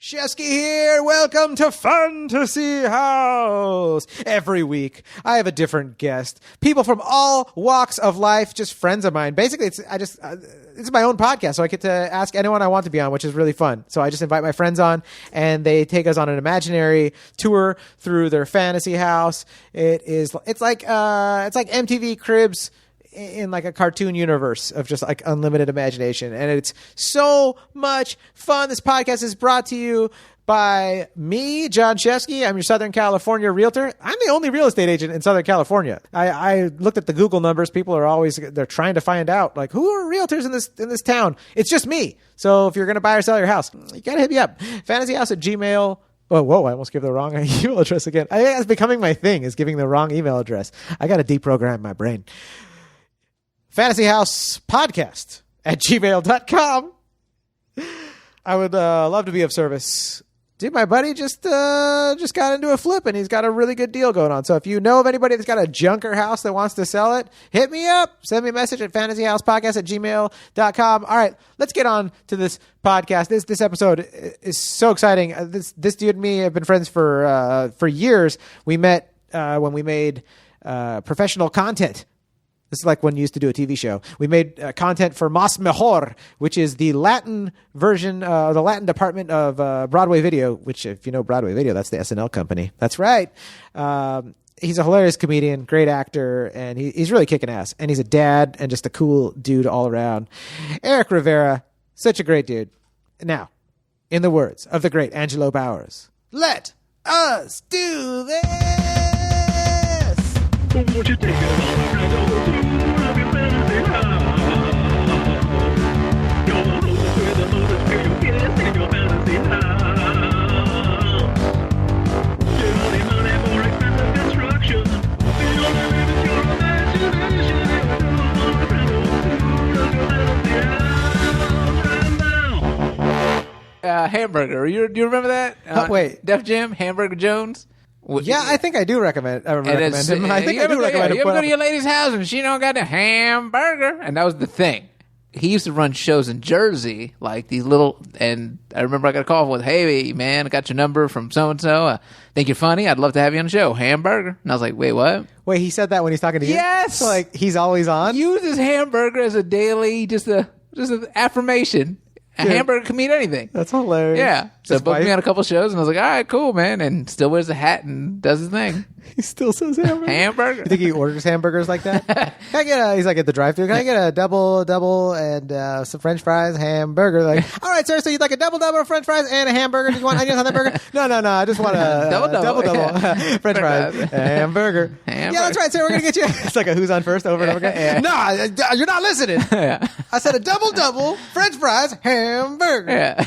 Shefsky here. Welcome to Fantasy House. Every week, I have a different guest. People from all walks of life, just friends of mine. Basically, it's my own podcast, so I get to ask anyone I want to be on, which is really fun. So I just invite my friends on, and they take us on an imaginary tour through their fantasy house. It's like MTV Cribs in like a cartoon universe of just like unlimited imagination. And it's so much fun. This podcast is brought to you by me, Jon Shefsky. I'm your Southern California realtor. I'm the only real estate agent in Southern California. I looked at the Google numbers. People are they're trying to find out like who are realtors in this town. It's just me. So if you're going to buy or sell your house, you got to hit me up. fantasyhouse@gmail.com. Oh, whoa, I almost gave the wrong email address again. I think that's becoming my thing, is giving the wrong email address. I got to deprogram my brain. fantasyhousepodcast@gmail.com. I would love to be of service. Dude, my buddy just got into a flip, and he's got a really good deal going on. So if you know of anybody that's got a junker house that wants to sell it, hit me up. Send me a message at fantasyhousepodcast@gmail.com. All right, let's get on to this podcast. This episode is so exciting. This dude and me have been friends for years. We met when we made professional content. This is like when you used to do a TV show. We made content for Mas Mejor, which is the Latin version, the Latin department of Broadway Video, which, if you know Broadway Video, that's the SNL company. That's right. He's a hilarious comedian, great actor, and he's really kicking ass. And he's a dad and just a cool dude all around. Erik Rivera, such a great dude. Now, in the words of the great Angelo Bowers, let us do this! Won't you take it all around the tour of your fantasy house? You're the hostess with the mostest fear you get in your fantasy house. Get all the money for expensive construction. You don't live with your imagination. You're the around the tour of your fantasy house right now. Hamburger. Do you remember that? Wait. Def Jam, Hamburger Jones. Yeah, I think I do recommend him. I think I do recommend him. You ever go to your lady's house and she don't got the hamburger? And that was the thing. He used to run shows in Jersey, like these little, and I remember I got a call with, "Hey, man, I got your number from so-and-so. I think you're funny. I'd love to have you on the show. Hamburger." And I was like, wait, what? Wait, he said that when he's talking to you? Yes! So, like, he's always on? Uses hamburger as a daily, just an affirmation. A hamburger can mean anything. That's hilarious. Yeah. So booked me on a couple shows, and I was like, all right, cool, man. And still wears a hat and does his thing. He still says hamburger. Hamburger. You think he orders hamburgers like that? Can I get he's like at the drive-thru. Can I get a double, and some French fries, hamburger? Like, all right, sir. So you'd like a double, French fries, and a hamburger? Do you want onions on that burger? No. I just want a double, French fries, hamburger. Yeah, that's right, sir. We're gonna get you. It's like a who's on first over and over again. Yeah. No, you're not listening. Yeah. I said a double, French fries, hamburger. Yeah.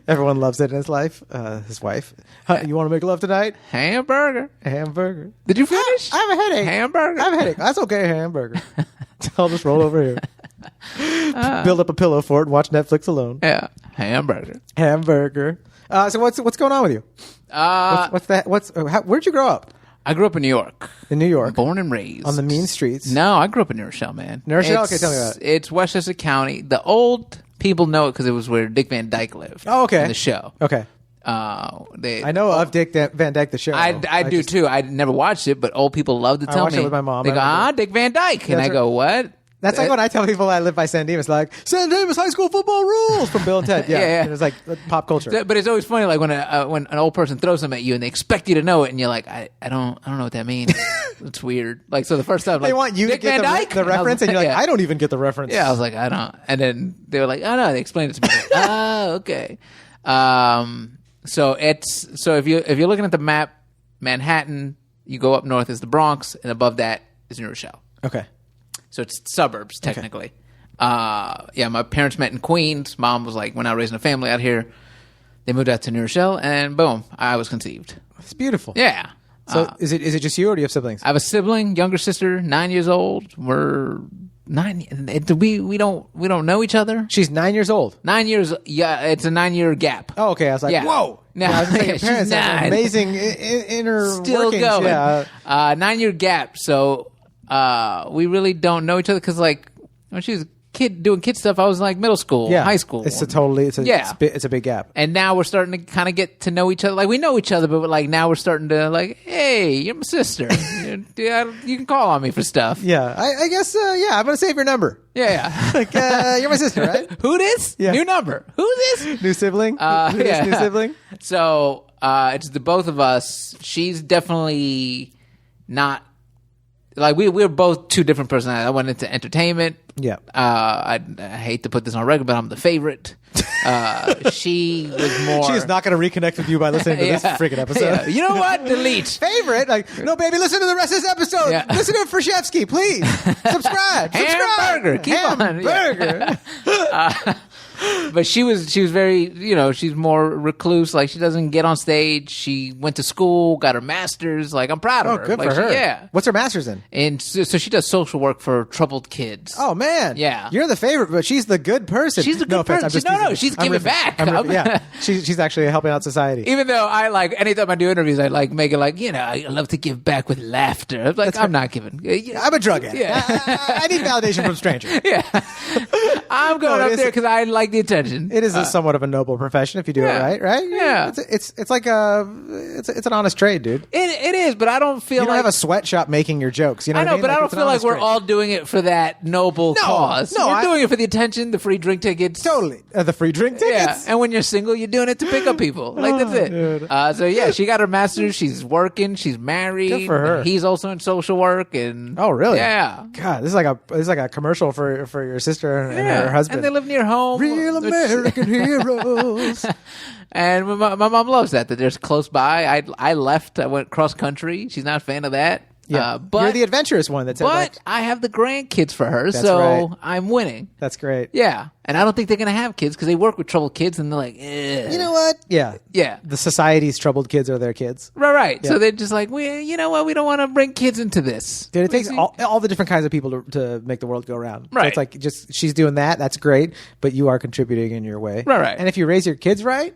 Everyone loves it in his life. His wife. You want to make love tonight? Hamburger. Did you finish? I have a headache. Hamburger. I have a headache. That's okay, hamburger. I'll just roll over here. Build up a pillow for it and watch Netflix alone. Yeah. Hamburger. So what's going on with you? Where'd you grow up? I grew up in New York. In New York? Born and raised. On the mean streets? No, I grew up in New Rochelle, man. New Rochelle? Okay, tell me about it. It's Westchester County. The old people know it because it was where Dick Van Dyke lived. Oh, okay. In the show. Okay. I know of Dick Van Dyke, the show. I do too. I never watched it, but old people love to tell me. I watched it with my mom. They go, Dick Van Dyke. And I go, what? That's like when I tell people I live by San Dimas, like, San Dimas high school football rules from Bill and Ted. Yeah. Yeah. And it's like pop culture. But it's always funny, like when an old person throws them at you and they expect you to know it, and you're like, I don't know what that means. It's weird. Like, so the first time, like, they want you Dick to get the reference, and you're like, I don't even get the reference. Yeah, I was like, I don't. And then they were like, oh no, they explained it to me. Oh, okay. So if you're looking at the map, Manhattan, you go up north is the Bronx, and above that is New Rochelle. Okay. So it's suburbs, technically. Okay. My parents met in Queens. Mom was like, we're not raising a family out here. They moved out to New Rochelle, and boom, I was conceived. It's beautiful. Yeah. So is it just you, or do you have siblings? I have a sibling, younger sister, 9 years old. We're 9. We don't know each other. She's 9 years old. 9 years. Yeah, it's a 9 year gap. Oh, okay. I was like, yeah. Whoa. No, I was saying, your she's parents have 9. amazing inner Still workings. going. Yeah. 9 year gap. So we really don't know each other because, like, when she was a doing kid stuff, I was like middle school, Yeah. high school. It's a big gap. And now we're starting to kind of get to know each other. Like we know each other, but like now we're starting to like, hey, you're my sister. You can call on me for stuff. Yeah, I guess. I'm gonna save your number. Yeah. Like you're my sister, right? Who this? Yeah. New number. Who this? New sibling. Who this new sibling? So it's the both of us. She's definitely not like we're both two different personalities. I went into entertainment. Yeah. I hate to put this on record, but I'm the favorite. She was more. She is not going to reconnect with you by listening to this freaking episode. Yeah. You know what? Delete. Favorite? Like, no, baby, listen to the rest of this episode. Yeah. Listen to it for Shefsky, please. Subscribe. Hamburger. Keep on. Hamburger. But she was very, she's more recluse. Like she doesn't get on stage. She went to school, got her master's. Like I'm proud of her. Good like, for her. Yeah. What's her master's in? And so she does social work for troubled kids. Oh man. Yeah. You're the favorite, but she's the good person. She's the good person. She's giving back. Yeah. She's actually helping out society. Even though I like anytime I do interviews, I like make it like I love to give back with laughter. I'm like I'm not giving. I'm a drug addict. Yeah. I need validation from strangers. Yeah. I'm going up there because I like the attention. It is somewhat of a noble profession if you do it right. Yeah. It's like it's an honest trade, dude. It is, but I don't feel you don't have a sweatshop making your jokes. You know I what know, I mean? but I don't it's an feel like honest we're trade. all doing it for that noble cause. no, we're doing it for the attention, the free drink tickets. Totally. The free drink Yeah, tickets. and when you're single, you're doing it to pick up people. Like that's it. Dude. So yeah, she got her master's. She's working. She's married. Good for her. He's also in social work. And Oh, really? Yeah. God, this is like a commercial for your sister and her husband. And they live near home. Real American heroes. And my mom loves that there's close by. I left. I went cross country. She's not a fan of that. Yeah, but you're the adventurous one. That's but I have the grandkids for her, That's so right. I'm winning. That's great. Yeah, and I don't think they're gonna have kids because they work with troubled kids, and they're like, You know what? Yeah. Yeah. The society's troubled kids are their kids. Right. Yeah. So they're just like, you know what? We don't want to bring kids into this. Dude, it takes all the different kinds of people to make the world go round. So Right. it's like just she's doing that. That's great, but you are contributing in your way. Right. And if you raise your kids right,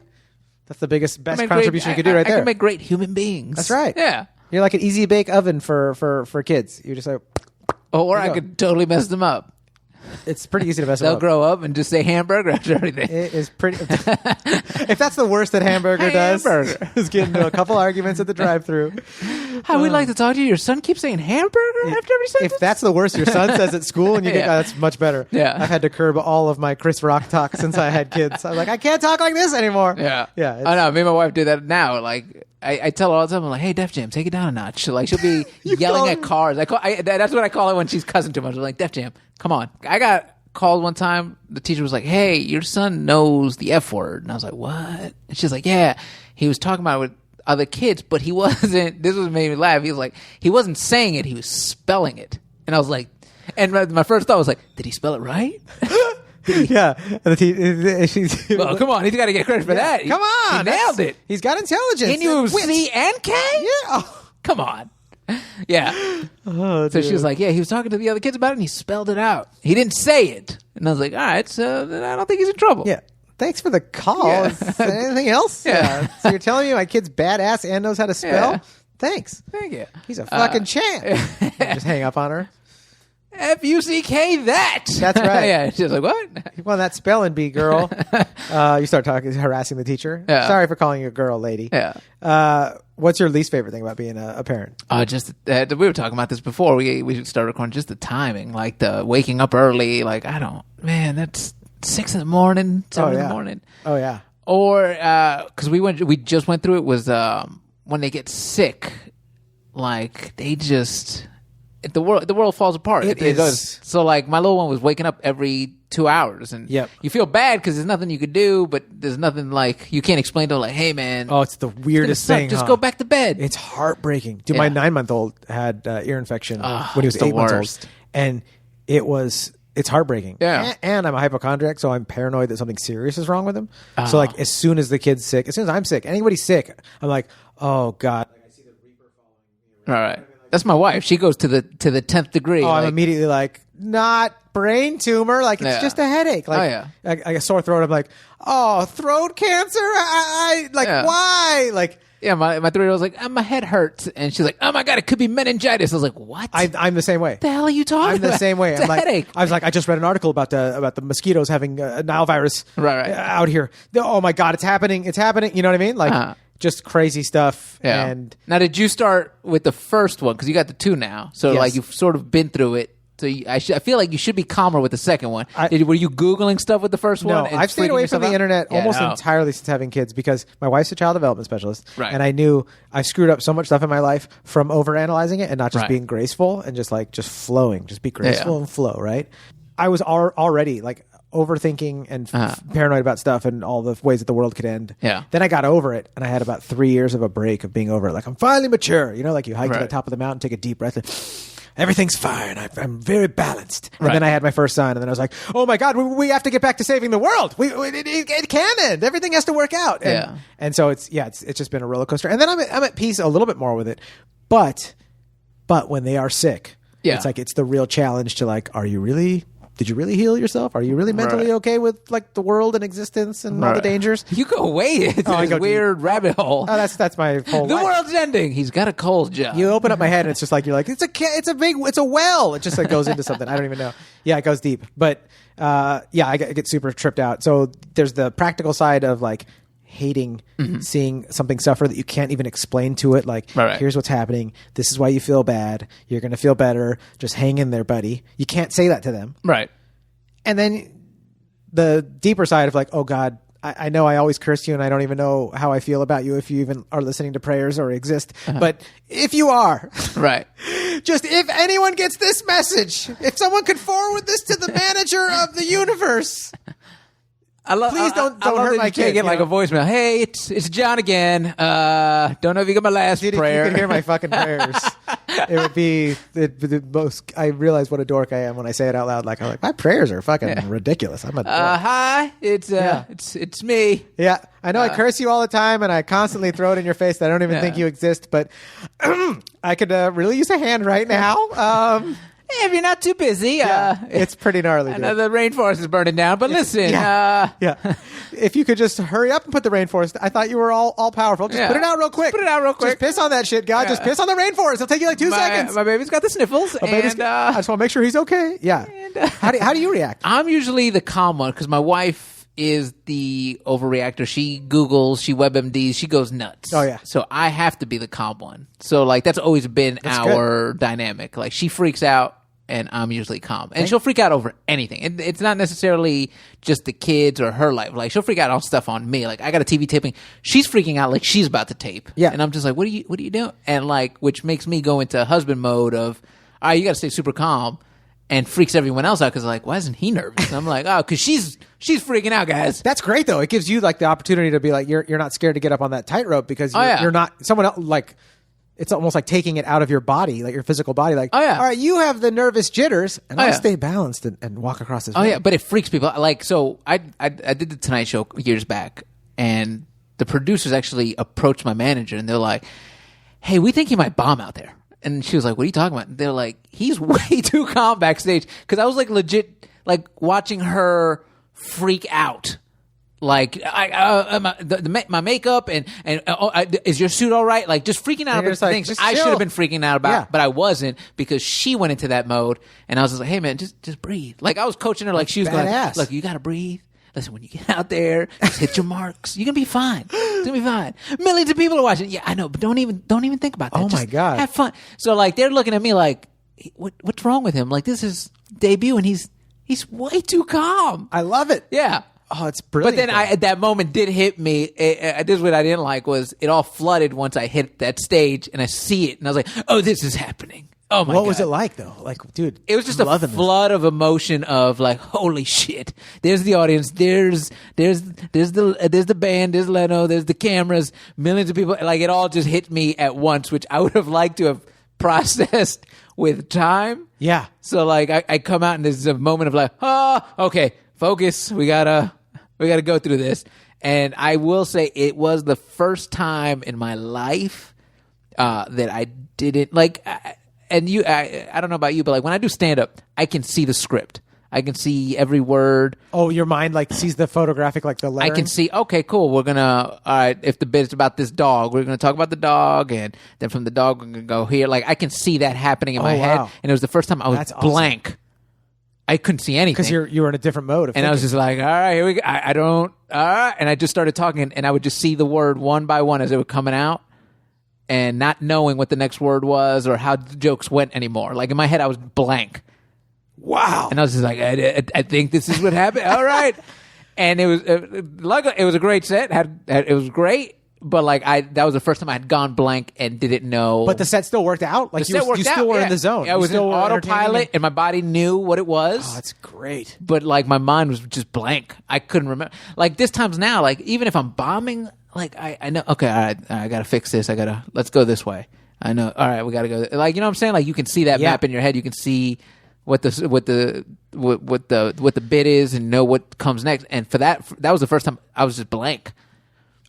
that's the best contribution you could do right there. I can make great human beings. That's right. Yeah. You're like an easy bake oven for kids. You're just like, Or There I you go. could totally mess them up. it's pretty easy to mess them They'll up. grow up and just say hamburger after everything. It is pretty. If that's the worst that hamburger does, Hamburger. is get into a couple arguments at the drive-thru. Hi, we'd like to talk to you. Your son keeps saying hamburger after every sentence. If that's the worst your son says at school, and you think, Yeah. oh, that's much better. Yeah. I've had to curb all of my Chris Rock talk since I had kids. I'm like, I can't talk like this anymore. Yeah. Yeah. it's- I know. Me and my wife do that now. Like, I tell her all the time, I'm like, hey, Def Jam, take it down a notch. Like, she'll be yelling at cars. That's what I call it when she's cussing too much. I'm like, Def Jam, come on. I got called one time. The teacher was like, hey, your son knows the F word. And I was like, what? And she's like, yeah. He was talking about it with other kids, but he wasn't. This was made me laugh. He was like, he wasn't saying it. He was spelling it. And I was like, and my first thought was like, did he spell it right? Yeah. And she's, Well, come on. He's got to get credit for that. Come on. He nailed it. He's got intelligence. He knew and wit. C and K? Yeah. Oh, Come on. Yeah. So dude. she was like, yeah, he was talking to the other kids about it and he spelled it out. He didn't say it. And I was like, all right, so then I don't think he's in trouble. Yeah. Thanks for the call. Yeah. Is there anything else? Yeah. So you're telling me my kid's badass and knows how to spell? Yeah. Thanks. Thank you. He's a fucking champ. Just hang up on her. F-U-C-K that. That's right. Yeah. She's like, what? Well, that spelling bee, girl. You start harassing the teacher. Yeah. Sorry for calling you a girl, lady. Yeah. What's your least favorite thing about being a parent? We were talking about this before we started recording. Just the timing, like the waking up early. Like that's 6 a.m, 7 a.m. Oh yeah. Or because we just went through it was when they get sick, like they just the world falls apart. It goes. is. So like my little one was waking up every 2 hours, and Yep. you feel bad because there's nothing you could do, but there's nothing like you can't explain to them, like, hey man, Oh, it's the weirdest suck. thing. Just huh? go back to bed. It's heartbreaking. Dude, Yeah. my 9-month-old had ear infection when he was it's the 8 months old, worst. and it's heartbreaking. Yeah. And I'm a hypochondriac, so I'm paranoid that something serious is wrong with him. So like, as soon as the kid's sick, as soon as I'm sick, anybody's sick, I'm like, oh god. All right, that's my wife. She goes to the 10th degree. Oh, I'm like, immediately like, not brain tumor. Like, it's Yeah. just a headache. Like, Oh, yeah. like a sore throat. I'm like, oh, throat cancer. I like, Yeah. why? Like, Yeah, my 3-year-old was like, my head hurts. And she's like, oh my God, it could be meningitis. I was like, what? I'm the same way. the hell are you talking about? I'm the same way. It's I'm a like, headache. I was like, I just read an article about the mosquitoes having Nile virus Right. out here. Oh my God, it's happening. It's happening. You know what I mean? Like just crazy stuff. Yeah. And now, did you start with the first one? Because you got the 2 now. So Yes. like you've sort of been through it. So I feel like you should be calmer with the second one. Were you Googling stuff with the first no, one? and I've stayed freaking away from yourself the out? internet Yeah, almost no. entirely since having kids because my wife's a child development specialist. Right. And I knew I screwed up so much stuff in my life from overanalyzing it and not just Right. being graceful and just flowing. Just be graceful and flow, right? I was already like overthinking and paranoid about stuff and all the ways that the world could end. Yeah. Then I got over it and I had about 3 years of a break of being over it. Like I'm finally mature. You know, like you hike to the Right. top of the mountain, take a deep breath and everything's fine. I'm very balanced. And Right. then I had my first son, and then I was like, oh my God, we have to get back to saving the world. It can end. Everything has to work out. And, and so it's just been a roller coaster. And then I'm at peace a little bit more with it. But when they are sick, it's like it's the real challenge to like, did you really heal yourself? Are you really mentally Right. okay with like the world and existence and all the dangers? You go way into I this go deep. weird rabbit hole. Oh, that's my whole The life. world's ending. He's got a cold, John. You open up my head and it's just like you're like it's a well. It just like goes into something. I don't even know. Yeah, it goes deep. But I get super tripped out. So there's the practical side of like hating seeing something suffer that you can't even explain to it. Like Right. here's what's happening. This is why you feel bad. You're gonna feel better. Just hang in there, buddy. You can't say that to them. Right. And then the deeper side of like, oh God, I know I always curse you and I don't even know how I feel about you if you even are listening to prayers or exist. But if you are, Right. just if anyone gets this message, if someone could forward this to the manager of the universe, please don't hurt my kid. Take it like you a know? voicemail. Hey, it's John again. Don't know if you got my last Dude, if prayer. you could hear my fucking prayers, it would be the most. I realize what a dork I am when I say it out loud. Like I'm like, my prayers are fucking ridiculous. I'm a dork. Hi, it's me. Yeah, I know I curse you all the time, and I constantly throw it in your face that I don't even think you exist. But I could really use a hand right now. If you're not too busy, It's pretty gnarly. I Dude. know the rainforest is burning down, but listen, yeah. If you could just hurry up and put the rainforest. I thought you were all powerful. Just put it out real quick. Put it out real quick. Just piss on that shit, God. Just piss on the rainforest. It'll take you like 2 seconds. My baby's got the sniffles, My baby's- and I just want to make sure he's okay. Yeah. How do you react? I'm usually the calm one because my wife is the overreactor. She Googles, she WebMDs, she goes nuts. Oh, yeah. So I have to be the calm one. So like that's always been our dynamic. Like she freaks out. And I'm usually calm. And she'll freak out over anything. It's not necessarily just the kids or her life. Like, she'll freak out on stuff on me. Like, I got a TV taping. She's freaking out like she's about to tape. Yeah. And I'm just like, what are you doing? And, like, which makes me go into husband mode of, all right, you got to stay super calm. And freaks everyone else out because, like, why isn't he nervous? And I'm like, oh, because she's freaking out, guys. That's great, though. It gives you, like, the opportunity to be like, you're not scared to get up on that tightrope because you're not someone else, like, it's almost like taking it out of your body, like your physical body. Like, all right, you have the nervous jitters, and I'll stay balanced and walk across this room. Oh, yeah, but it freaks people out. Like, so I did the Tonight Show years back, and the producers actually approached my manager, and they're like, hey, we think he might bomb out there. And she was like, what are you talking about? They're like, he's way too calm backstage. Because I was like legit, like watching her freak out. Like my makeup and is your suit all right? Like just freaking out And you're about just like, things just I chill. should have been freaking out about, Yeah. but I wasn't because she went into that mode, and I was just like, hey man, just breathe. Like I was coaching her, like she was going, badass. look, you got to breathe. Listen, when you get out there, just hit your marks. You're gonna be fine. It's gonna be fine. Millions of people are watching. Yeah, I know, but don't even think about that. Oh, my Just God. have fun. So like they're looking at me like, what's wrong with him? Like this is debut, and he's way too calm. I love it. Yeah. Oh, it's brilliant. But then at that moment did hit me. This is what I didn't like was it all flooded once I hit that stage and I see it and I was like, oh, this is happening. Oh my God. What was it like though? Like, dude, It was just a loving this. flood of emotion of like, holy shit! There's the audience. There's the band. There's Leno. There's the cameras. Millions of people. Like it all just hit me at once, which I would have liked to have processed with time. Yeah. So like I come out and there's a moment of like, okay, focus. We gotta go through this. And I will say it was the first time in my life that I didn't like. I don't know about you, but like when I do stand up, I can see the script. I can see every word. Oh, your mind like sees the photographic, like the letter. I can see, okay, cool. We're going to, all right, if the bit is about this dog, we're going to talk about the dog. And then from the dog, we're going to go here. Like, I can see that happening in my head. Wow. And it was the first time I was That's awesome. blank. I couldn't see anything. Because you were in a different mode. Of and I was just like, all right, here we go. I don't, all right. And I just started talking, and I would just see the word one by one as they were coming out and not knowing what the next word was or how the jokes went anymore. Like, in my head, I was blank. wow. And I was just like, I think this is what happened. All right. And it was luckily it was a great set. It was great, but like that was the first time I had gone blank and didn't know. But the set still worked out. Like The set worked you still out, were yeah. in the zone. Yeah, I You was in still were autopilot, entertaining and my body knew what it was. Oh, that's great. But like my mind was just blank. I couldn't remember. Like this times now, like even if I'm bombing, like I know. Okay, all right, I got to fix this. Let's go this way. I know. All right, we got to go. Like, you know what I'm saying? Like, you can see that Yeah. map in your head. You can see what the bit is and know what comes next. And for that was the first time I was just blank.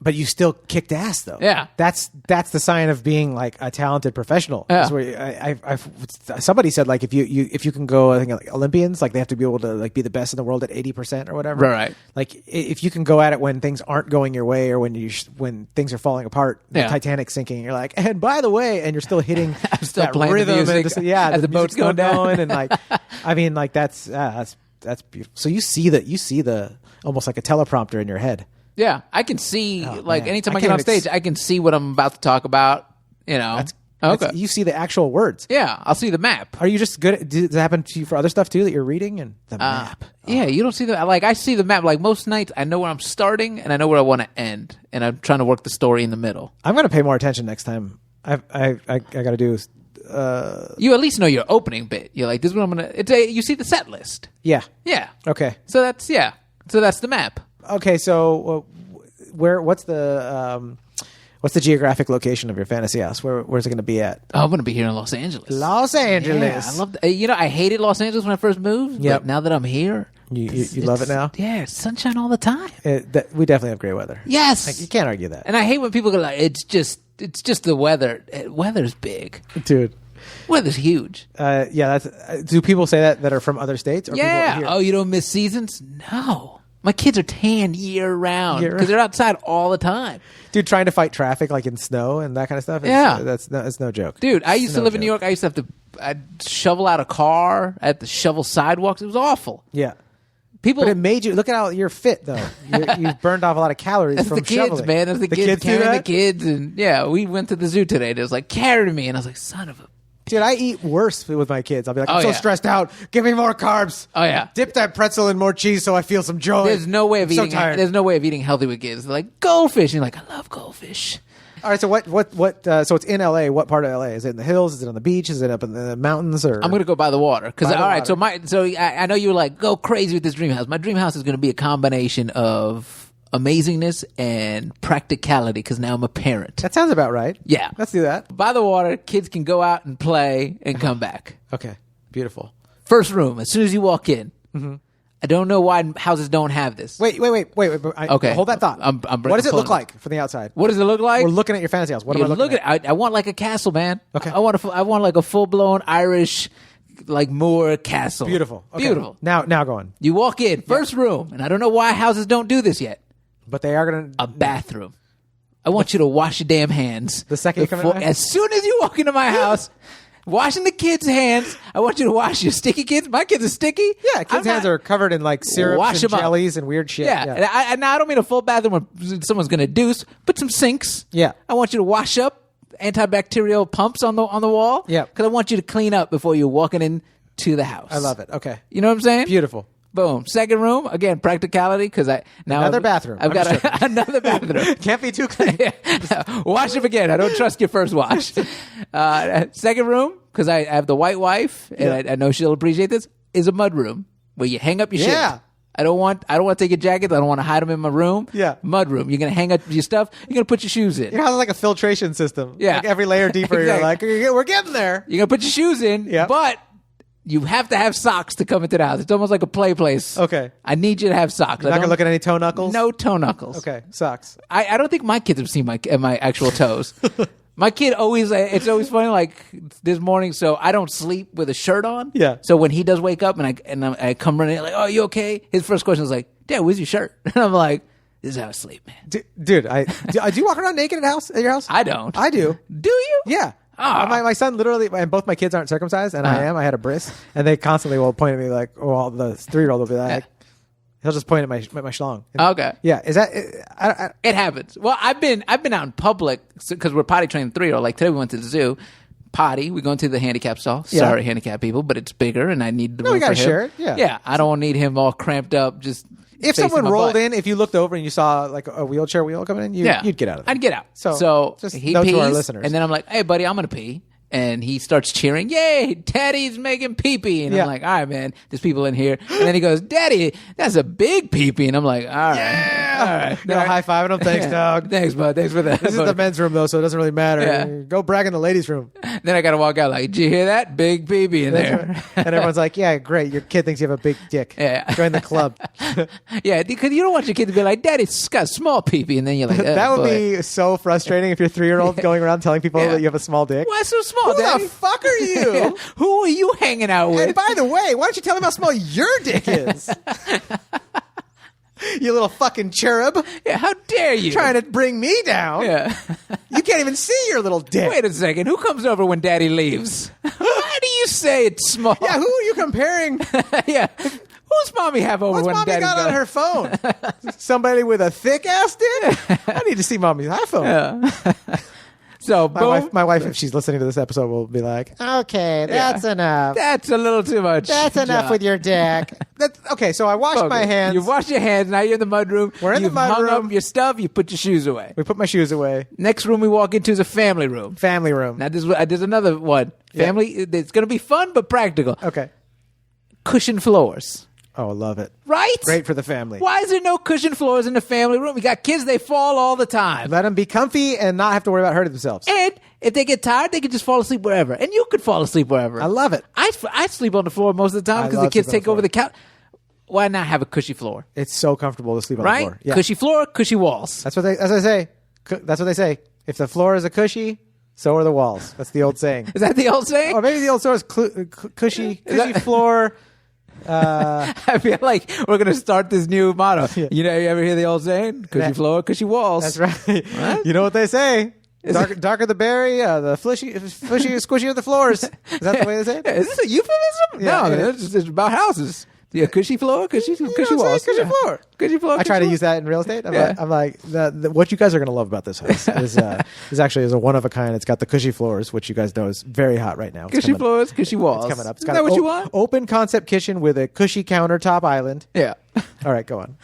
But you still kicked ass, though. Yeah. That's the sign of being like a talented professional. Yeah. That's where somebody said like if you can go, I think like Olympians, like they have to be able to like be the best in the world at 80% or whatever. Right. Like if you can go at it when things aren't going your way or when things are falling apart, Yeah. the Titanic's sinking, you're like, and by the way, and you're still hitting I'm still that playing the rhythm music and as the music's boat's still going down. going, and like, I mean, like that's beautiful. So you see the almost like a teleprompter in your head. Yeah, I can see like man. anytime I I get on can't even stage, I can see what I'm about to talk about. You know. Okay. You see the actual words. Yeah, I'll see the map. Are you just good? Does it happen to you for other stuff too that you're reading and the map? Yeah, you don't see the like. I see the map. Like most nights, I know where I'm starting and I know where I want to end, and I'm trying to work the story in the middle. I'm going to pay more attention next time. I got to do. You at least know your opening bit. You're like, this is what I'm gonna. You see the set list. Yeah. Yeah. Okay. So that's the map. Okay. So what's the geographic location of your fantasy house? Where's it going to be at? Oh, I'm gonna be here in Los Angeles. Los Angeles. Yeah, I love. I hated Los Angeles when I first moved. Yep. But now that I'm here, You love it now? Yeah, it's sunshine all the time. We definitely have great weather. Yes. Like, you can't argue that. And I hate when people go like, it's just the weather. Weather's big. Dude. Weather's huge. Yeah. Do people say that are from other states? Or Yeah. people Oh, here? you don't miss seasons? No. My kids are tan year round because they're outside all the time. Dude, trying to fight traffic like in snow and that kind of stuff. Yeah. That's no joke. Dude, I used to No live in New joke. York. I used to have I'd shovel out a car. I had to shovel sidewalks. It was awful. Yeah. People. But it made you look at how you're fit though. You burned off a lot of calories That's from the kids, shoveling. man. That's the kids do carrying the that? kids. And yeah, we went to the zoo today. And it was like, carry me. And I was like, son of a. Dude, I eat worse with my kids. I'll be like, I'm Oh, so yeah. stressed out. Give me more carbs. Oh, yeah. Dip that pretzel in more cheese so I feel some joy. There's no way of I'm so eating. tired. There's no way of eating healthy with kids. They're like goldfish. And you're like, I love goldfish. All right, so what? So it's in LA. What part of LA? Is it in the hills? Is it on the beach? Is it up in the mountains? Or I'm gonna go by the water because By the all right. water. So I know you were like go crazy with this dream house. My dream house is gonna be a combination of amazingness and practicality because now I'm a parent. that sounds about right. Yeah. let's do that. By the water, kids can go out and play and come back. Okay, beautiful. First room, as soon as you walk in. I don't know why houses don't have this. Wait. Okay. hold that thought. What does it look like from the outside? What does it look like? We're looking at your fantasy house. What am I You're looking looking at? I want like a castle, man. Okay. I want like a full blown Irish, like Moor castle. Beautiful. Okay. Beautiful. Now go on. You walk in, first room, and I don't know why houses don't do this yet. But they are gonna. A bathroom. I want you to wash your damn hands. The second you come in my house? As soon as you walk into my house, washing the kids' hands. I want you to wash your sticky kids. My kids are sticky. Yeah, kids' hands are covered in like syrups Wash and 'em up. jellies and weird shit. Yeah. And now I don't mean a full bathroom where someone's going to deuce, but some sinks. Yeah. I want you to wash up antibacterial pumps on the wall. Yeah. Because I want you to clean up before you're walking into the house. I love it. Okay, You know what I'm saying? beautiful. Boom. Second room, again, practicality because Another bathroom. I've I'm got just another bathroom. Can't be too clean. Wash them again. I don't trust your first wash. Second room, because I have the white wife, and Yeah. I know she'll appreciate this, is a mud room where you hang up your Yeah. shit. I don't want to take your jackets. I don't want to hide them in my room. Yeah. Mud room. You're going to hang up your stuff. You're going to put your shoes in. Your house is like a filtration system. Yeah. Like every layer deeper, you're Exactly. like, we're getting there. You're going to put your shoes in, Yeah. but you have to have socks to come into the house. It's almost like a play place. Okay. I need you to have socks. You're not gonna look at any toe knuckles. No toe knuckles. Okay, sucks. I don't think my kids have seen my actual toes. My kid always, it's always funny, like this morning, so I don't sleep with a shirt on. Yeah. So when he does wake up and I come running, like, oh, you okay? His first question is like, Dad, where's your shirt? And I'm like, this is how I sleep, man. Dude, do you walk around naked at your house? I don't. I do. Do you? Yeah. Ah. My son literally, and both my kids aren't circumcised, and I am. I had a bris, and they constantly will point at me like, well, the 3-year-old will be like, he'll just point at my schlong. Okay. Yeah. Is that? It happens. Well, I've been out in public because we're potty training 3-year-old. Like today, we went to the zoo. Potty. We go into the handicap stall. Yeah. Sorry, handicap people, but it's bigger, and I need the room we got for to him. share it. Yeah. Yeah. I don't need him all cramped up. Just If facing someone my rolled butt. in, if you looked over and you saw like a wheelchair wheel coming in, you'd get out of it. I'd get out. So just he note pees, to our listeners. and then I'm like, "Hey, buddy, I'm gonna pee." And he starts cheering, "Yay, Daddy's making pee-pee." And Yeah. I'm like, "All right, man, there's people in here." And then he goes, "Daddy, that's a big pee-pee." And I'm like, "All right, all right." You know, high-fiving him. Thanks, dog. Thanks, bud. Thanks for that. This is the men's room, though, so it doesn't really matter. Yeah. Go brag in the ladies' room. Then I got to walk out like, "Did you hear that? Big pee-pee in there." And everyone's like, yeah, great. Your kid thinks you have a big dick. Yeah. Join the club. Yeah, because you don't want your kid to be like, "Daddy's got a small pee-pee," and then you're like, "Oh, That would boy. be so frustrating if you're 3-year-old going around telling people Yeah. that you have a small dick. Why so small, Who Daddy? the fuck are you? Yeah. Who are you hanging out with?" And by the way, why don't you tell him how small your dick is? You little fucking cherub. Yeah, how dare you? Trying to bring me down. Yeah. You can't even see your little dick. Wait a second. Who comes over when Daddy leaves? Why do you say it's small? Yeah, who are you comparing? Yeah. Who's mommy have over What's when mommy Daddy got on her phone? Somebody with a thick ass dick? I need to see mommy's iPhone. So, My wife, if she's listening to this episode, will be like, okay, that's enough. That's a little too much. That's enough John. with your dick. Okay, so I washed my hands. You wash your hands. Now you're in the mudroom. We're in the You've hung mudroom. up your stuff. You put your shoes away. We put my shoes away. Next room we walk into is a family room. Family room. Now there's another one. Yeah. Family. It's going to be fun but practical. Okay. Cushion floors. Oh, I love it. Right? Great for the family. Why is there no cushion floors in the family room? We got kids, they fall all the time. Let them be comfy and not have to worry about hurting themselves. And if they get tired, they can just fall asleep wherever. And you could fall asleep wherever. I love it. I sleep on the floor most of the time I because the love kids sleeping on take the over floor. the couch. Why not have a cushy floor? It's so comfortable to sleep on Right? the floor. Yeah. Cushy floor, cushy walls. That's what they say. That's what they say. If the floor is a cushy, so are the walls. That's the old saying. Is that the old saying? Or maybe the old story is cushy floor. I feel like we're going to start this new motto. Yeah. You know, you ever hear the old saying? Cushy That- floor, cushy walls. That's right. What? You know what they say. Darker the berry, the squishy of the floors. Is that the way they say it? Is this a euphemism? Yeah, no, yeah. it's about houses. Yeah, cushy floor, cushy know what I'm walls. saying? Cushy floor. Cushy floor. I try to cushy use that in real estate. Yeah. I'm like what you guys are going to love about this house is actually a one of a kind. It's got the cushy floors, which you guys know is very hot right now. It's Cushy coming- floors, cushy walls. It's coming up. It's Isn't that what you want? Open concept kitchen with a cushy countertop island. Yeah. All right, go on.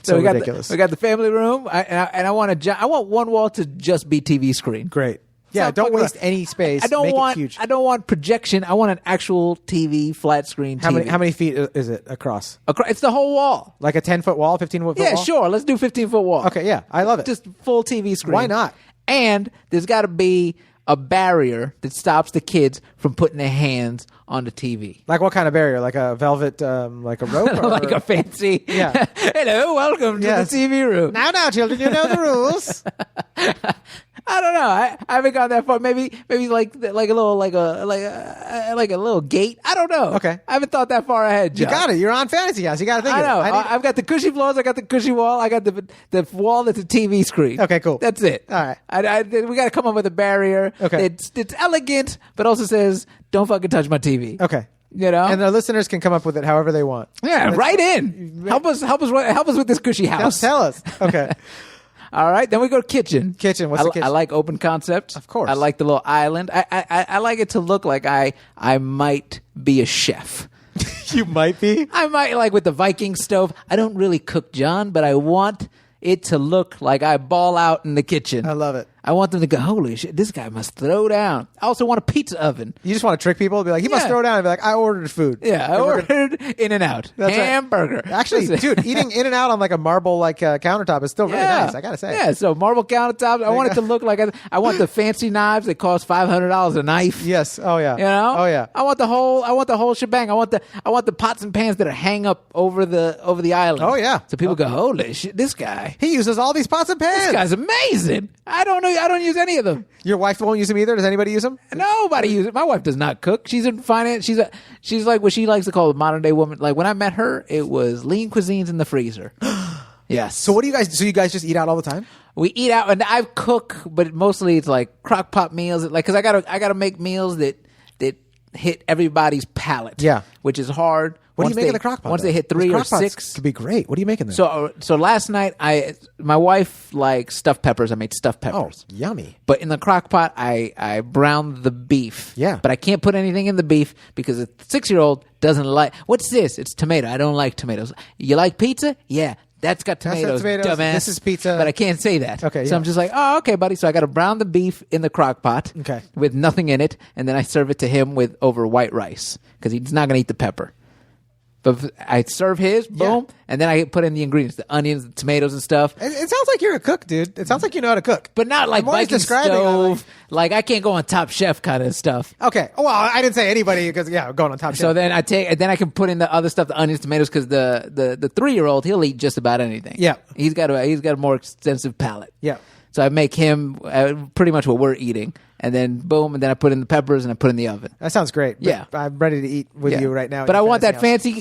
So we got ridiculous. we got the family room, I want one wall to just be TV screen. Great. Yeah, Stop don't fucking waste around. any space. I don't Make want it huge. I don't want projection. I want an actual TV flat screen. How TV. many feet is it across? It's the whole wall. Like a 10-foot wall, 15-foot Yeah, wall? sure. Let's do 15-foot wall. Okay, yeah, I love it. Just full TV screen. Why not? And there's got to be a barrier that stops the kids from putting their hands on the TV. Like what kind of barrier? Like a velvet, like a rope? Or, Like a fancy. Yeah. Hello, welcome Yes. to the TV room. Now, children, you know the rules. I don't know. I haven't gone that far. Maybe like a little like a little gate. I don't know. Okay. I haven't thought that far ahead. You John. got it. You're on Fantasy House. You got to think I of know. it. I've got the cushy floors. I got the cushy wall. I got the wall that's a TV screen. Okay, cool. That's it. All right. We got to come up with a barrier. Okay. It's elegant, but also says don't fucking touch my TV. Okay. You know. And the listeners can come up with it however they want. yeah, right in. Help us with this cushy house. Tell us. Okay. All right, then we go to kitchen. Kitchen, what's the kitchen? I like open concept. Of course. I like the little island. I like it to look like I might be a chef. You might be. I might like with the Viking stove. I don't really cook, John, but I want it to look like I ball out in the kitchen. I love it. I want them to go, holy shit, this guy must throw down. I also want a pizza oven. You just want to trick people. Be like, he must Yeah. throw down. And be like, I ordered food. Yeah, I And we're gonna- ordered In-N-Out. That's right. Hamburger. Actually, dude, eating In and Out on like a marble countertop is still really nice. I gotta say. Yeah, so marble countertops. I want it to look like I want the fancy knives that cost $500 a knife. Yes. Oh yeah. You know? Oh yeah. I want the whole shebang. I want the pots and pans that are hang up over the island. Oh, yeah. So people go, holy shit, this guy. He uses all these pots and pans. This guy's amazing. I don't know. don't use any of them. Your wife won't use them either? Does anybody use them? Nobody uses it. My wife does not cook. She's in finance. She's like what she likes to call a modern day woman. Like when I met her, it was lean cuisines in the freezer. Yes. So what do you guys? So you guys just eat out all the time? We eat out, and I cook, but mostly it's like crock pot meals. Like because I gotta make meals that hit everybody's palate. Yeah, which is hard. What do you make in the crock pot? Once they hit 3 or 6, could be great. What are you making there? So last night my wife likes stuffed peppers. I made stuffed peppers. Oh, yummy! But in the crock pot, I browned the beef. Yeah, but I can't put anything in the beef because a 6-year-old doesn't like. What's this? It's tomato. I don't like tomatoes. You like pizza? Yeah. That's got tomatoes, dumbass. This is pizza. But I can't say that. Okay, So I'm just like, oh, okay, buddy. So I got to brown the beef in the crock pot with nothing in it, and then I serve it to him with over white rice because he's not going to eat the pepper. But I serve his, boom, and then I put in the ingredients, the onions, the tomatoes and stuff. It sounds like you're a cook, dude. It sounds like you know how to cook. But not like Viking stove. Like I can't go on Top Chef kind of stuff. Okay. Well, I didn't say anybody because, going on Top Chef. So then I can put in the other stuff, the onions, tomatoes, because the 3-year-old, he'll eat just about anything. Yeah. He's got a more extensive palate. Yeah. So I make him pretty much what we're eating. And then boom, and then I put in the peppers and I put in the oven. That sounds great. Yeah. I'm ready to eat with you right now. But I want that fancy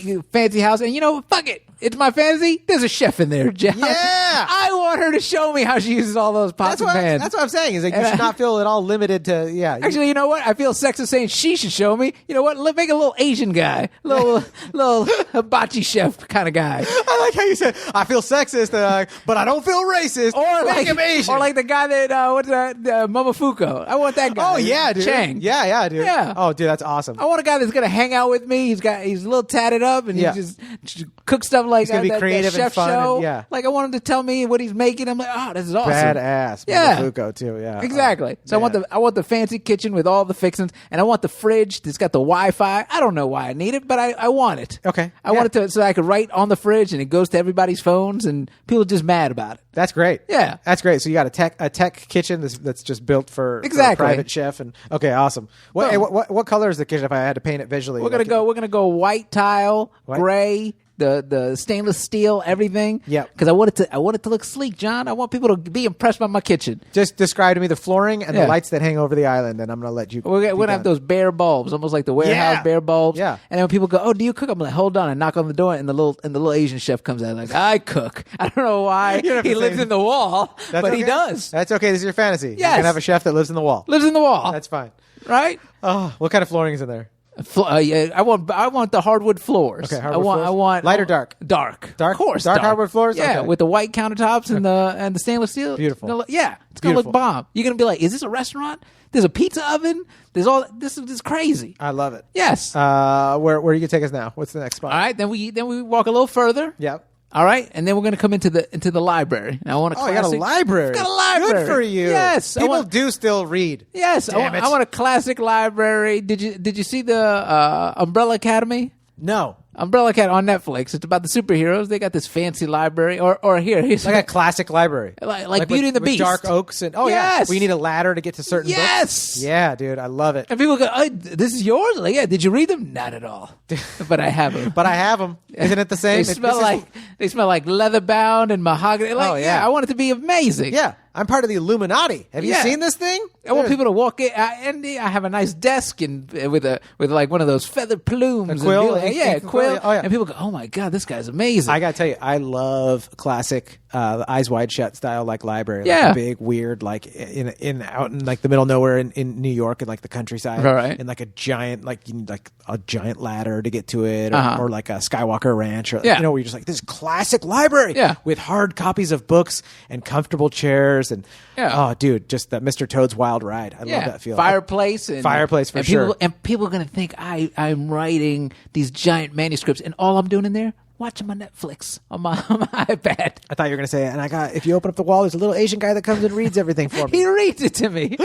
house. And fuck it. It's my fantasy. There's a chef in there, Jeff. Yeah. I want her to show me how she uses all those pots and pans. That's what I'm saying. Is like you should not feel at all limited to, Actually, you know what? I feel sexist saying she should show me. You know what? Let's make a little Asian guy. Little hibachi chef kind of guy. I like how you said, I feel sexist, but I don't feel racist. Or make him Asian. Or like the guy that, what's that? Momofuku. I want that guy. Oh, yeah, dude. Chang. Yeah, dude. Yeah. Oh, dude, that's awesome. I want a guy that's gonna hang out with me. He's a little tatted up and he just cooks stuff like gonna be creative that chef and fun show. and, Like I want him to tell me what he's making. I'm like, oh, this is awesome. Badass. Yeah. Momofuku too. Yeah. Exactly. So I want the fancy kitchen with all the fixings, and I want the fridge that's got the Wi-Fi. I don't know why I need it, but I want it. Okay. I want it to so I could write on the fridge and it goes to everybody's phones and people are just mad about it. That's great. Yeah. That's great. So you got a tech kitchen that's just built for a private chef and okay, awesome. What color is the kitchen if I had to paint it visually? We're gonna go white tile, gray, the stainless steel, everything. Yeah. Because I want it to look sleek, John. I want people to be impressed by my kitchen. Just describe to me the flooring and the lights that hang over the island, and I'm gonna let you. We're gonna have those bare bulbs, almost like the warehouse bare bulbs. Yeah. And then when people go, "Oh, do you cook?" I'm like, "Hold on," and knock on the door, and the little Asian chef comes out like, "I cook." I don't know why he lives in the wall, but he does. That's okay. This is your fantasy. Yes. You're gonna have a chef that lives in the wall. Lives in the wall. That's fine. Right? Oh, what kind of flooring is in there? I want the hardwood floors. Okay, I want light or dark? Dark. Dark? Of course. Dark hardwood floors? Yeah, Okay. with the white countertops and the stainless steel. Beautiful. Yeah, it's gonna Beautiful. look bomb. You're gonna be like, is this a restaurant? There's a pizza oven. There's all this is crazy. I love it. Yes. Where are you gonna take us now? What's the next spot? All right, then we walk a little further. Yep. All right, and then we're gonna come into the library. And I want a you got a library. Got a library. Good for you. Yes, people do still read. Yes, I want a classic library. Did you see the Umbrella Academy? No. Umbrella Academy on Netflix. It's about the superheroes. They got this fancy library, or here's Like a classic library, like Beauty and the with Beast, dark oaks, and yes. we need a ladder to get to certain books. Yeah, dude, I love it. And people go, oh, "This is yours?" Like, yeah. Did you read them? Not at all. But I have them. But I have them. Isn't it the same? They smell like leather bound and mahogany. Like, I want it to be amazing. Yeah. I'm part of the Illuminati. Have you seen this thing? I want people to walk in, and I have a nice desk and with like one of those feather plumes, a quill, quill. Oh, yeah. And people go, "Oh my god, this guy's amazing!" I gotta tell you, I love classic, eyes wide shut style like library. Yeah, like a big weird like out in like the middle of nowhere in New York in like the countryside, right? And like a giant you need like a giant ladder to get to it, or like a Skywalker Ranch, or where you're just like this classic library, with hard copies of books and comfortable chairs and. Oh, dude, just that Mr. Toad's Wild Ride. I love that feeling. Fireplace for sure. People are going to think I'm writing these giant manuscripts, and all I'm doing in there, watching my Netflix on my iPad. I thought you were going to say, and if you open up the wall, there's a little Asian guy that comes and reads everything for me. He reads it to me.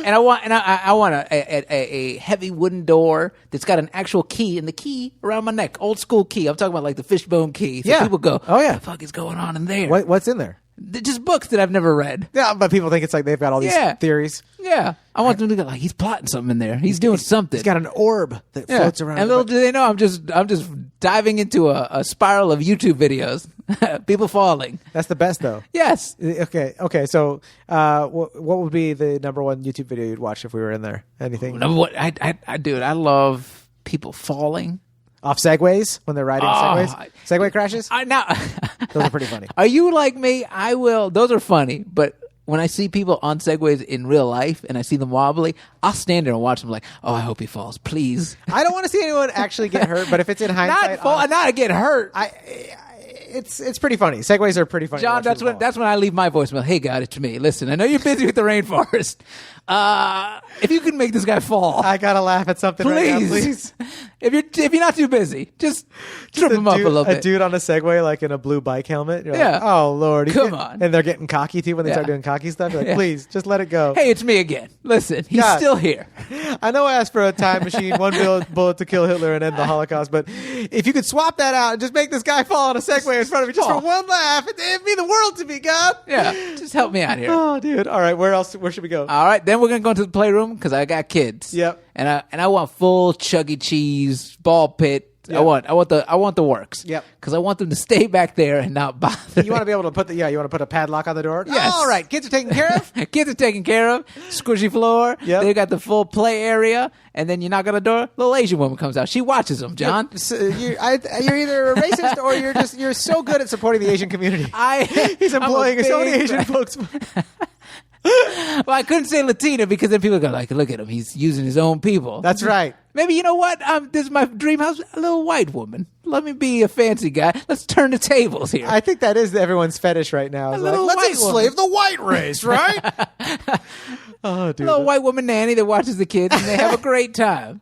And I want a heavy wooden door that's got an actual key, and the key around my neck, old school key. I'm talking about like the fishbone key. So people go, "Oh yeah, what the fuck is going on in there?" What's in there? Just books that I've never read. Yeah, but people think it's like they've got all these theories. Yeah. I want them to go like, he's plotting something in there. He's doing something. He's got an orb that floats around. And little do they know, I'm just diving into a spiral of YouTube videos. People falling. That's the best, though. Yes. Okay. So, what would be the number one YouTube video you'd watch if we were in there? Anything? Number one, dude, I love people falling. Off segways when they're riding segways? Segway crashes? Now, Those are pretty funny. are you like me? I will. Those are funny, but when I see people on segways in real life and I see them wobbly, I'll stand there and watch them like, oh, I hope he falls, please. I don't want to see anyone actually get hurt, but if it's in hindsight, not get hurt. it's pretty funny. Segways are pretty funny. John, that's when I leave my voicemail. Hey, God, it's me. Listen, I know you're busy with the rainforest. If you can make this guy fall, I gotta laugh at something right now, please. If you're not too busy, just trip him up a little bit. A dude on a Segway, like in a blue bike helmet. You're Yeah. like, oh Lord, Come on. And they're getting cocky too when they start doing cocky stuff. You're like, please, just let it go. Hey, it's me again. Listen, he's God. still here. I know I asked for a time machine, one bullet to kill Hitler and end the Holocaust, but if you could swap that out and just make this guy fall on a Segway in front of me just for one laugh, it'd mean the world to me, God. Yeah, just help me out here. Oh, dude. All right, where should we go? All right, then we're gonna go into the playroom because I got kids. Yep. And I want full Chuck E. Cheese ball pit. Yep. I want the works. Yep. Because I want them to stay back there and not bother. You want to be able to put you want to put a padlock on the door? Yes. All right, kids are taken care of. Kids are taken care of. Squishy floor. Yep. They got the full play area. And then you knock on the door, little Asian woman comes out. She watches them, John. So you're either a racist or you're so good at supporting the Asian community. He's employing so many Asian folks. Well, I couldn't say Latina because then people go like, look at him. He's using his own people. That's right. Maybe, you know what? This is my dream house. A little white woman. Let me be a fancy guy. Let's turn the tables here. I think that is everyone's fetish right now. It's like, let's enslave the white race, right? Oh, dude. A little white woman nanny that watches the kids and they have a great time.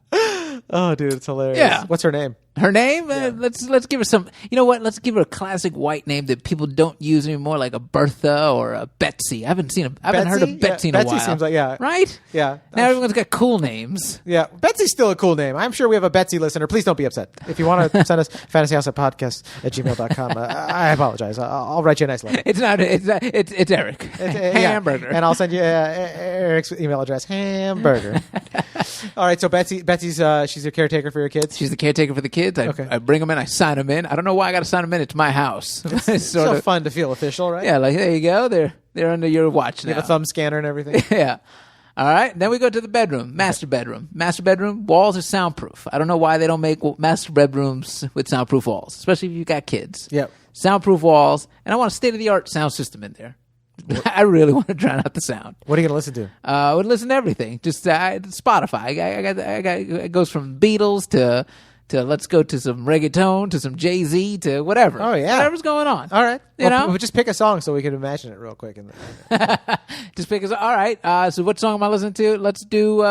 Oh, dude, it's hilarious. Yeah. What's her name? Her name? Let's give her some. You know what? Let's give her a classic white name that people don't use anymore, like a Bertha or a Betsy. I haven't heard of Betsy in a while. Betsy seems like right. Yeah. Now everyone's got cool names. Yeah, Betsy's still a cool name. I'm sure we have a Betsy listener. Please don't be upset. If you want to send us fantasyhousepodcast@gmail.com, I apologize. I'll write you a nice letter. It's Eric. Hamburger. And I'll send you Eric's email address, hamburger. All right, so Betsy's she's a caretaker for your kids? She's the caretaker for the kids. I bring them in. I sign them in. I don't know why I got to sign them in. It's my house. It's so fun to feel official, right? Yeah, like, there you go. They're under your watch now. You have a thumb scanner and everything? Yeah. All right. Then we go to the bedroom. Master bedroom. Master bedroom. Walls are soundproof. I don't know why they don't make master bedrooms with soundproof walls, especially if you've got kids. Yep. Soundproof walls. And I want a state-of-the-art sound system in there. I really want to drown out the sound. What are you going to listen to? I would listen to everything. Just Spotify. I got it goes from Beatles to let's go to some reggaeton to some Jay-Z to whatever. Oh, yeah. Whatever's going on. All right. You know? We'll just pick a song so we can imagine it real quick. Just pick us. All right. So what song am I listening to? Let's do.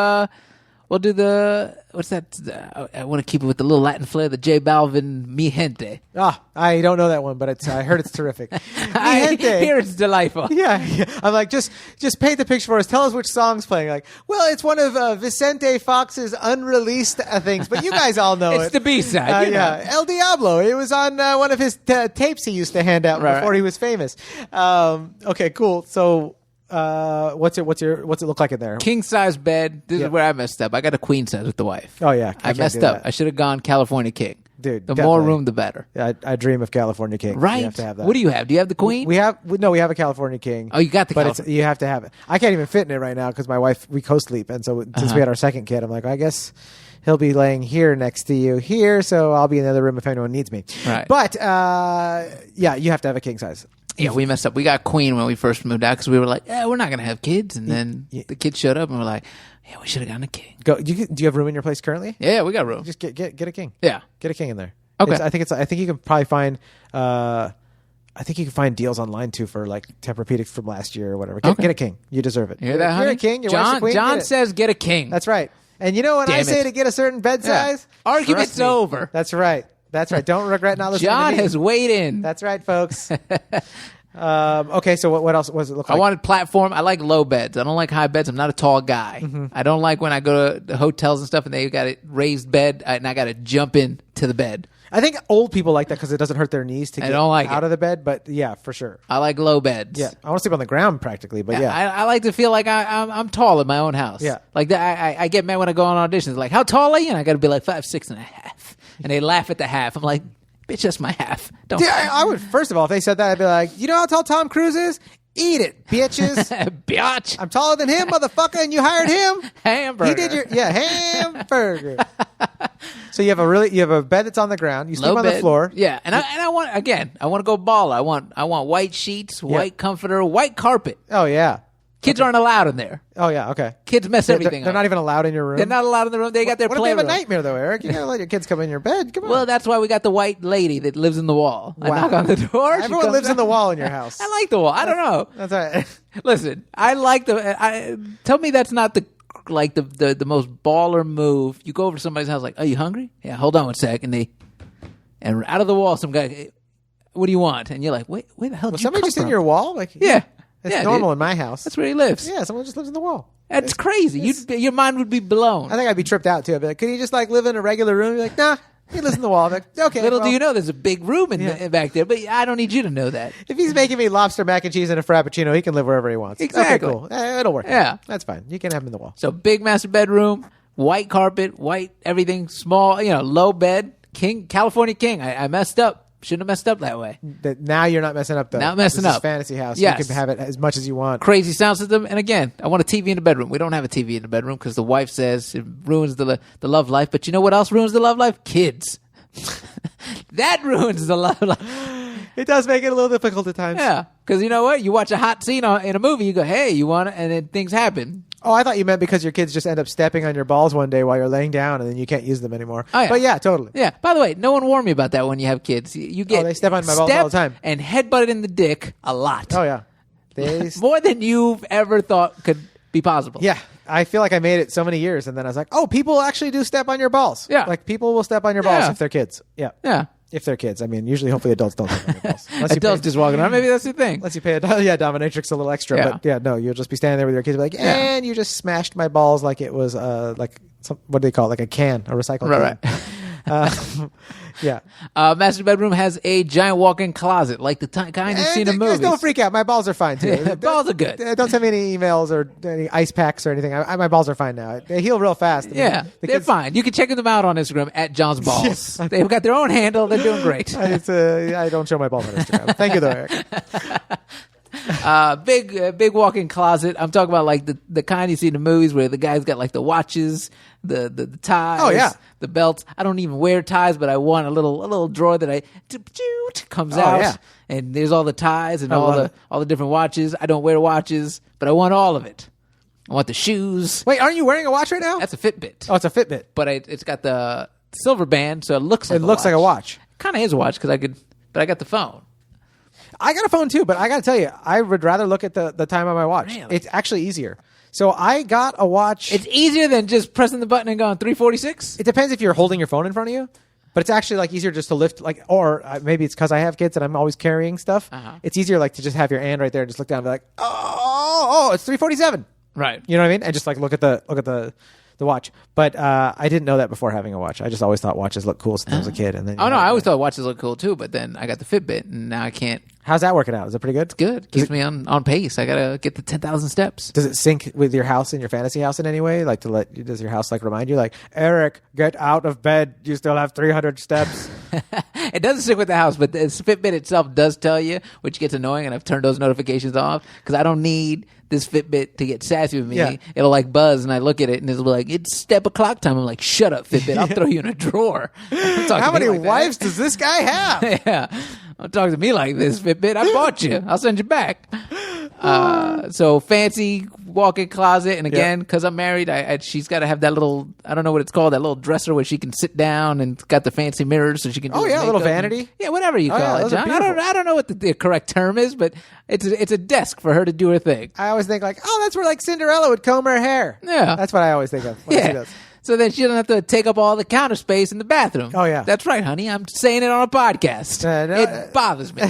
We'll do the. What's that? I want to keep it with the little Latin flair. The J Balvin Mi Gente. I don't know that one, but I heard it's terrific. Mi Gente. I hear it's delightful. Yeah. I'm like, just paint the picture for us. Tell us which song's playing. Like, well, it's one of Vicente Fox's unreleased things, but you guys all know it's the B-side. Yeah, El Diablo. It was on one of his tapes he used to hand out before he was famous. Okay, cool. So. What's it look like in there? King size bed. This is where I messed up. I got a queen size with the wife. Oh yeah, I messed up. I should have gone California King. Dude, the more room, the better. I dream of California King. Right. You have to have that. What do you have? Do you have the queen? We have a California King. Oh, you got the. But you have to have it. I can't even fit in it right now because my wife we co-sleep, and so since we had our second kid, I'm like, I guess he'll be laying here next to you here, so I'll be in the other room if anyone needs me. Right. But yeah, you have to have a king size. Yeah, we messed up. We got queen when we first moved out because we were like, we're not going to have kids. And then the kids showed up and we're like, yeah, we should have gotten a king. Do you have room in your place currently? Yeah, we got room. Just get a king. Yeah. Get a king in there. Okay. I think you can probably find deals online too for like Tempur-Pedic from last year or whatever. Get a king. You deserve it. You hear that, honey? You're a king. Your wife's a queen. John says get a king. That's right. And you know when I say to get a certain bed size? Argument's over. That's right. Don't regret not listening to me. John has weighed in. That's right, folks. Okay, so what else was it look like? I wanted platform. I like low beds. I don't like high beds. I'm not a tall guy. Mm-hmm. I don't like when I go to the hotels and stuff and they got a raised bed and I got to jump in to the bed. I think old people like that because it doesn't hurt their knees to get out of the bed, but yeah, for sure. I like low beds. Yeah, I want to sleep on the ground practically, but yeah. I like to feel like I'm tall in my own house. Yeah. Like that. I get mad when I go on auditions. Like, how tall are you? And I got to be like 5'6.5", and they laugh at the half. I'm like, Bitch, that's my half. Don't. Yeah, I would. First of all, if they said that, I'd be like, you know how tall Tom Cruise is? Eat it, bitches. Biatch. I'm taller than him, motherfucker, and you hired him. Hamburger. He did hamburger. So you have a bed that's on the ground. You sleep on the floor. Yeah, and I want to go baller. I want white sheets, white comforter, white carpet. Oh yeah. Kids aren't allowed in there. Oh yeah. Okay. Kids mess everything They're up. not even allowed in your room. They're not allowed in the room. They got their What if they playroom. have a nightmare though, Eric? You gotta let your kids come in your bed. Come on. Well, that's why we got the white lady that lives in the wall. I knock on the door. she Everyone comes lives in out. the wall in your house. I like the wall. I don't know. That's all right. Listen, I like tell me that's not the most baller move. You go over to somebody's house like, "Are you hungry?" Yeah, hold on one sec, and out of the wall, some guy, "What do you want?" And you're like, "Wait, where the hell did you Somebody come just from?" in your wall? Like Yeah, it's normal dude. in my house. That's where he lives. Yeah, someone just lives in the wall. That's crazy. Your mind would be blown. I think I'd be tripped out too. I'd be like, "Could he just like live in a regular room?" You're like, "Nah, he lives in the wall." I'm like, okay. Little well, do you know, there's a big room back there, but I don't need you to know that. if he's making me lobster mac and cheese and a frappuccino, he can live wherever he wants. Exactly. Okay, cool. It'll work. Yeah. That's fine. You can have him in the wall. So big master bedroom, white carpet, white everything, small, low bed, California king. I messed up. Shouldn't have messed up that way. Now you're not messing up though. Not messing This is up. fantasy house. Yes. You can have it as much as you want. Crazy sound system. And again, I want a TV in the bedroom. We don't have a TV in the bedroom because the wife says it ruins the love life. But you know what else ruins the love life? Kids. That ruins the love life. It does make it a little difficult at times. Yeah. Because you know what? You watch a hot scene in a movie, you go, hey, you want it? And then things happen. Oh, I thought you meant because your kids just end up stepping on your balls one day while you're laying down and then you can't use them anymore. Oh, yeah. But yeah, totally. Yeah. By the way, no one warned me about that when you have kids. You get they step on my balls all the time. And headbutted in the dick a lot. Oh, yeah. More than you've ever thought could be possible. Yeah. I feel like I made it so many years and then I was like, oh, people actually do step on your balls. Yeah. Like people will step on your balls Yeah. if they're kids. Yeah. Yeah. If they're kids. I mean, usually, hopefully adults don't step on your balls. Adults just walking around. Maybe that's the thing. Unless you pay dominatrix a little extra. Yeah. But yeah, no, you'll just be standing there with your kids and be like, and you just smashed my balls like it was what do they call it? Like a can, a recycled can. Right. Yeah. Master bedroom has a giant walk-in closet, like the kind you've seen in movies. Guys, don't freak out. My balls are fine too. Balls are good. Don't send me any emails or any ice packs or anything. My balls are fine now. They heal real fast. I mean, Yeah, the they're kids- fine. You can check them out on Instagram at John's Balls. Yes. They've got their own handle. They're doing great. I don't show my balls on Instagram. Thank you, though, Eric. Big walk-in closet. I'm talking about like the kind you see in the movies where the guy's got like the watches, the ties, Oh, yeah. the belts. I don't even wear ties, but I want a little drawer that comes out, yeah. and there's all the ties and I love it. all the different watches. I don't wear watches, but I want all of it. I want the shoes. Wait, aren't you wearing a watch right now? That's a Fitbit. Oh, it's a Fitbit. But it's got the silver band, so it looks like Like a watch. Kind of is a watch because but I got the phone. I got a phone too, but I got to tell you, I would rather look at the time on my watch. Really? It's actually easier. So I got a watch. It's easier than just pressing the button and going 346. It depends if you're holding your phone in front of you, but it's actually like easier just to lift, like, or maybe it's because I have kids and I'm always carrying stuff. Uh-huh. It's easier like to just have your hand right there and just look down and be like, oh, it's 3:47. Right. You know what I mean? And just like look at the watch. But I didn't know that before having a watch. I just always thought watches look cool since I was a kid. And then Oh no, I always thought watches look cool too, but then I got the Fitbit and now I can't. How's that working out? Is it pretty good? Good. Keeps me on pace. I gotta get the 10,000 steps. Does it sync with your house and your fantasy house in any way? Like does your house like remind you like, Eric, get out of bed. You still have 300 steps. It doesn't stick with the house, but the Fitbit itself does tell you, which gets annoying, and I've turned those notifications off because I don't need this Fitbit to get sassy with me. Yeah. It'll like buzz, and I look at it, and it'll be like, it's step o'clock time. I'm like, shut up, Fitbit. I'll throw you in a drawer. Don't talk How to me many like that. wives does this guy have? Yeah. Don't talk to me like this, Fitbit. I bought you. I'll send you back. So fancy walk-in closet. And again, because I'm married, she's got to have that little, I don't know what it's called, that little dresser where she can sit down and got the fancy mirrors so she can do Oh, her yeah, a little makeup vanity. and- yeah, whatever you Oh, call yeah, it, those are John. beautiful. I don't know what the correct term is, but it's a desk for her to do her thing. I always think like, oh, that's where like Cinderella would comb her hair. Yeah. That's what I always think of when I see Yeah. those. So then she doesn't have to take up all the counter space in the bathroom. Oh, yeah. That's right, honey. I'm saying it on a podcast. No, It bothers me.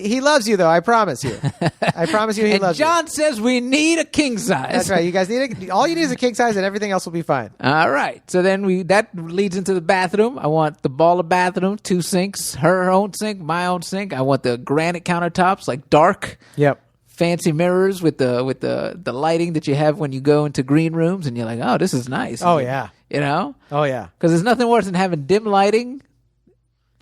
He loves you, though. I promise you. I promise you, he And loves John says we need a king size. you. That's right. You guys all you need is a king size, and everything else will be fine. All right. So then that leads into the bathroom. I want the baller bathroom, 2 sinks, her own sink, my own sink. I want the granite countertops, like dark, Yep. fancy mirrors with the lighting that you have when you go into green rooms, and you're like, oh, this is nice. Oh, yeah. You know? Oh yeah. Because there's nothing worse than having dim lighting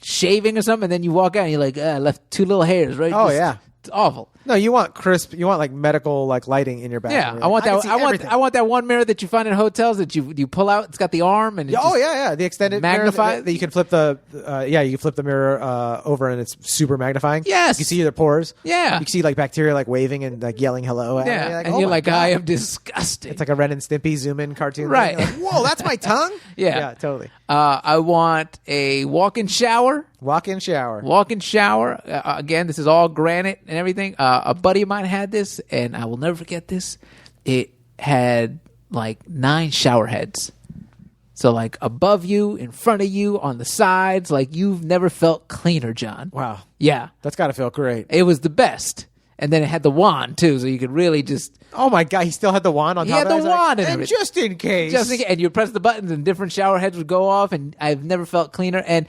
shaving or something, and then you walk out and you're like, I left 2 little hairs, right? Oh, Just- yeah. It's awful. No, you want crisp. You want like medical like lighting in your bathroom. Yeah, I want can that. see I want. everything. I want that one mirror that you find in hotels that you pull out. It's got the arm and. It Oh just- yeah. The extended mirror Magnify- that you can flip the. You can flip the mirror over and it's super magnifying. Yes. You can see their pores. Yeah. You can see like bacteria like waving and like yelling hello. At Yeah, you. Like, and oh you're my like, God. I am disgusting. It's like a Ren and Stimpy zoom in cartoon. Right. You're like, whoa, that's my tongue. Yeah. Totally. I want a walk-in shower. Walk-in shower. Walk-in shower. Again, this is all granite and everything. A buddy of mine had this, and I will never forget this. It had like 9 shower heads. So like above you, in front of you, on the sides. Like you've never felt cleaner, John. Wow. Yeah. That's got to feel great. It was the best. And then it had the wand too, so you could really just Oh my God, he still had the wand on He top had of it. the He's like, wand and and everything. just in case. and you press the buttons and different shower heads would go off, and I've never felt cleaner. And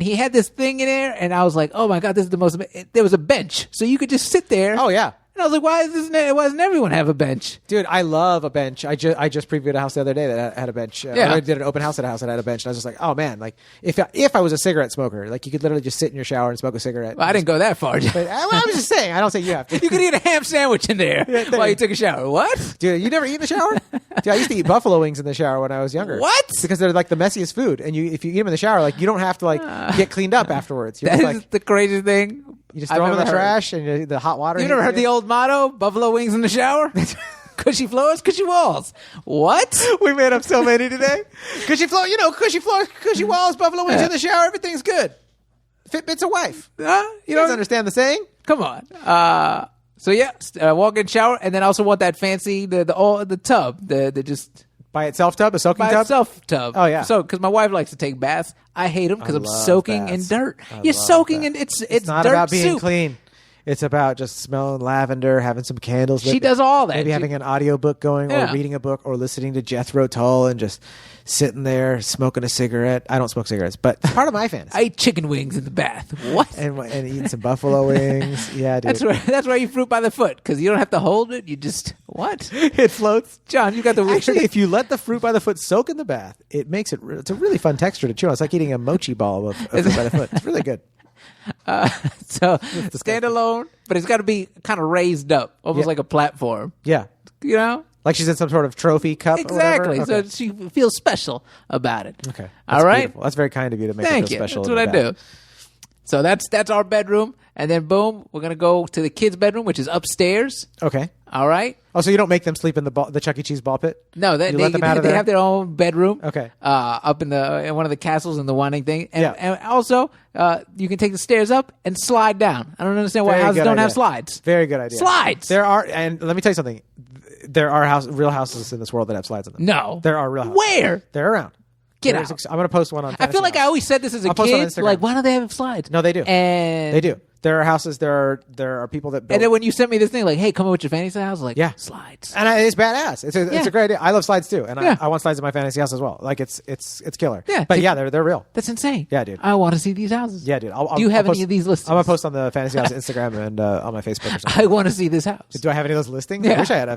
he had this thing in there, and I was like, oh my God, this is the most. There was a bench, so you could just sit there. Oh yeah. And I was like, why doesn't everyone have a bench? Dude, I love a bench. I just previewed a house the other day that had a bench. Yeah. I did an open house at a house that had a bench, and I was just like, oh man, like if I was a cigarette smoker, like you could literally just sit in your shower and smoke a cigarette. Well, I didn't go that far. But I was just saying. I don't say you have to. You could eat a ham sandwich in there while you took a shower. What? Dude, you never eat in the shower? Dude, I used to eat buffalo wings in the shower when I was younger. What? Because they're like the messiest food, and if you eat them in the shower, like you don't have to like get cleaned up afterwards. You're That just is like the craziest thing. you just throw them in the I've ever heard. trash and the hot water. You never heard the old motto, buffalo wings in the shower? Cushy floors, cushy walls. What? We made up so many today. Cushy floor, cushy floors, cushy walls, buffalo wings in the shower. Everything's good. Fitbit's a wife. You You don't know, understand the saying? come on. So yeah, walk-in shower, and then I also want that fancy the tub, the just By itself tub, a soaking by tub. itself tub. Oh, yeah. So because my wife likes to take baths, I hate them because I I'm love soaking baths. in dirt. I You're love soaking baths. in it's not dirt about being soup. clean. It's about just smelling lavender, having some candles. She does all that. Maybe She- having an audiobook going Yeah. or reading a book or listening to Jethro Tull and just sitting there smoking a cigarette. I don't smoke cigarettes, but it's part of my fantasy. I eat chicken wings in the bath. What? and eating some buffalo wings. Yeah, dude. That's where you fruit by the foot because you don't have to hold it. You just what? It floats. John, you got the weird. Actually, if you let the fruit by the foot soak in the bath, it makes it. It's a really fun texture to chew on. It's like eating a mochi ball of fruit by the foot. It's really good. So standalone, but it's got to be kind of raised up, almost Yeah. like a platform. Yeah, You know. like she's in some sort of trophy cup. Exactly. Or whatever. So she feels special about it. Okay. All That's right. beautiful. That's very kind of you to make Thank it feel you. special. That's in what I the do. So that's our bedroom, and then boom, we're gonna go to the kids' bedroom, which is upstairs. bath. Okay. All right. Oh, so you don't make them sleep in the Chuck E. Cheese ball pit? No, You let them out of they there? have their own bedroom. Okay. Up in one of the castles in the winding thing, and, Yeah. and also you can take the stairs up and slide down. I don't understand why Very houses good don't have idea. slides. Very good idea. Slides. There are, and let me tell you something. There are real houses in this world that have slides in them. No, There are real houses. Where? They're around. Get There's out. I'm going to post one on I feel like I always said this as a I'll post on kid. Instagram. Like, why don't they have slides? No, they do. And They do. There are houses. There are people that build. And then when you sent me this thing, like, hey, come over with your fantasy house, like, Yeah. slides. And it's badass. It's Yeah. a great idea. I love slides too, and Yeah. I want slides in my fantasy house as well. Like it's killer. Yeah. But yeah, they're real. That's insane. Yeah, dude. I want to see these houses. Yeah, dude. Do you have I'll any of these listings? I'm gonna post on the fantasy house Instagram and on my Facebook or something. I want to see this house. Do I have any of those listings? Yeah. I wish I had.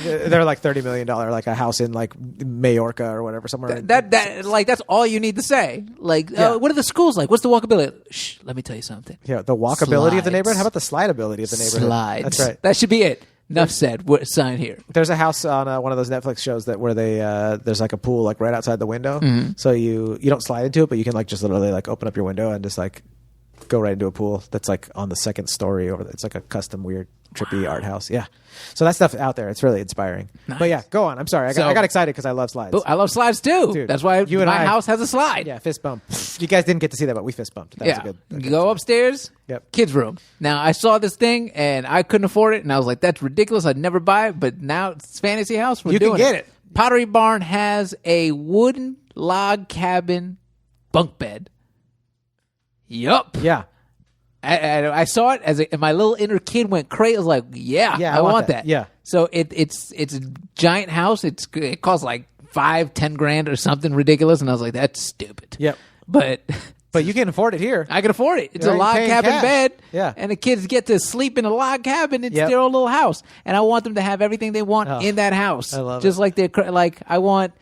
They're like $30 million, like a house in like Majorca or whatever, somewhere. That's all you need to say. Like, Yeah. what are the schools like? What's the walkability? Shh, let me tell you something. Yeah, the walkability of the Slides. neighborhood. How about the slideability of the neighborhood? Slides. That's right. That should be it. Enough said. Sign here. There's a house on one of those Netflix shows where they there's like a pool like right outside the window, Mm-hmm. so you don't slide into it, but you can like just literally like open up your window and just like go right into a pool that's like on the second story over. It's like a custom weird trippy art house. Yeah, so that stuff out there, it's really inspiring. Nice. But yeah, go on. I'm sorry, I got excited because I love slides. Oh, I love slides too. Dude, That's why you and my I- house has a slide. Yeah, fist bump. You guys didn't get to see that, but we fist bumped. That was Yeah. a good. You go upstairs. Yep. Kids room. Now I saw this thing and I couldn't afford it, and I was like, "That's ridiculous. I'd never buy it." But now it's fantasy house. We're You can doing get it. Pottery Barn has a wooden log cabin bunk bed. Yup. Yeah, I saw it and my little inner kid went crazy. I was like, "Yeah, Yeah, I I want want that. that." Yeah. So it's a giant house. It costs like $5-10 grand or something ridiculous, and I was like, "That's stupid." Yep. But but you can afford it here. I can afford it. It's Right, a log paying cabin cash. bed. Yeah. And the kids get to sleep in a log cabin. It's Yep. their own little house. And I want them to have everything they want Oh, in that house. I love Just like I want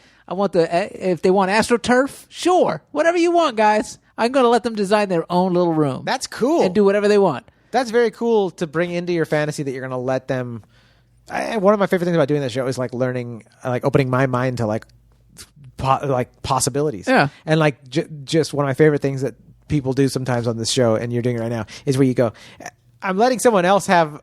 the, if they want AstroTurf, sure. Whatever you want, guys. I'm going to let them design their own little room. That's cool. And do whatever they want. That's very cool to bring into your fantasy that you're going to let them. One of my favorite things about doing this show is like learning, like opening my mind to like possibilities. Yeah. And like just one of my favorite things that people do sometimes on this show, and you're doing it right now, is where you go, I'm letting someone else have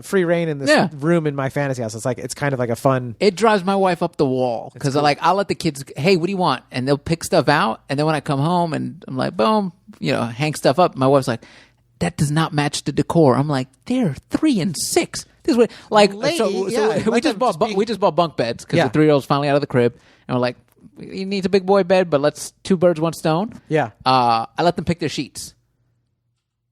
free reign in this room in my fantasy house. It's kind of like a fun. It drives my wife up the wall because cool. like I'll let the kids, hey, what do you want? And they'll pick stuff out. And then when I come home and I'm like, boom, hang stuff up. My wife's like, that does not match the decor. I'm like, they're 3 and 6. This way, like, we just bought bunk beds because the 3-year-old's finally out of the crib, and we're like, he needs a big boy bed, but let's 2 birds, 1 stone. Yeah. I let them pick their sheets.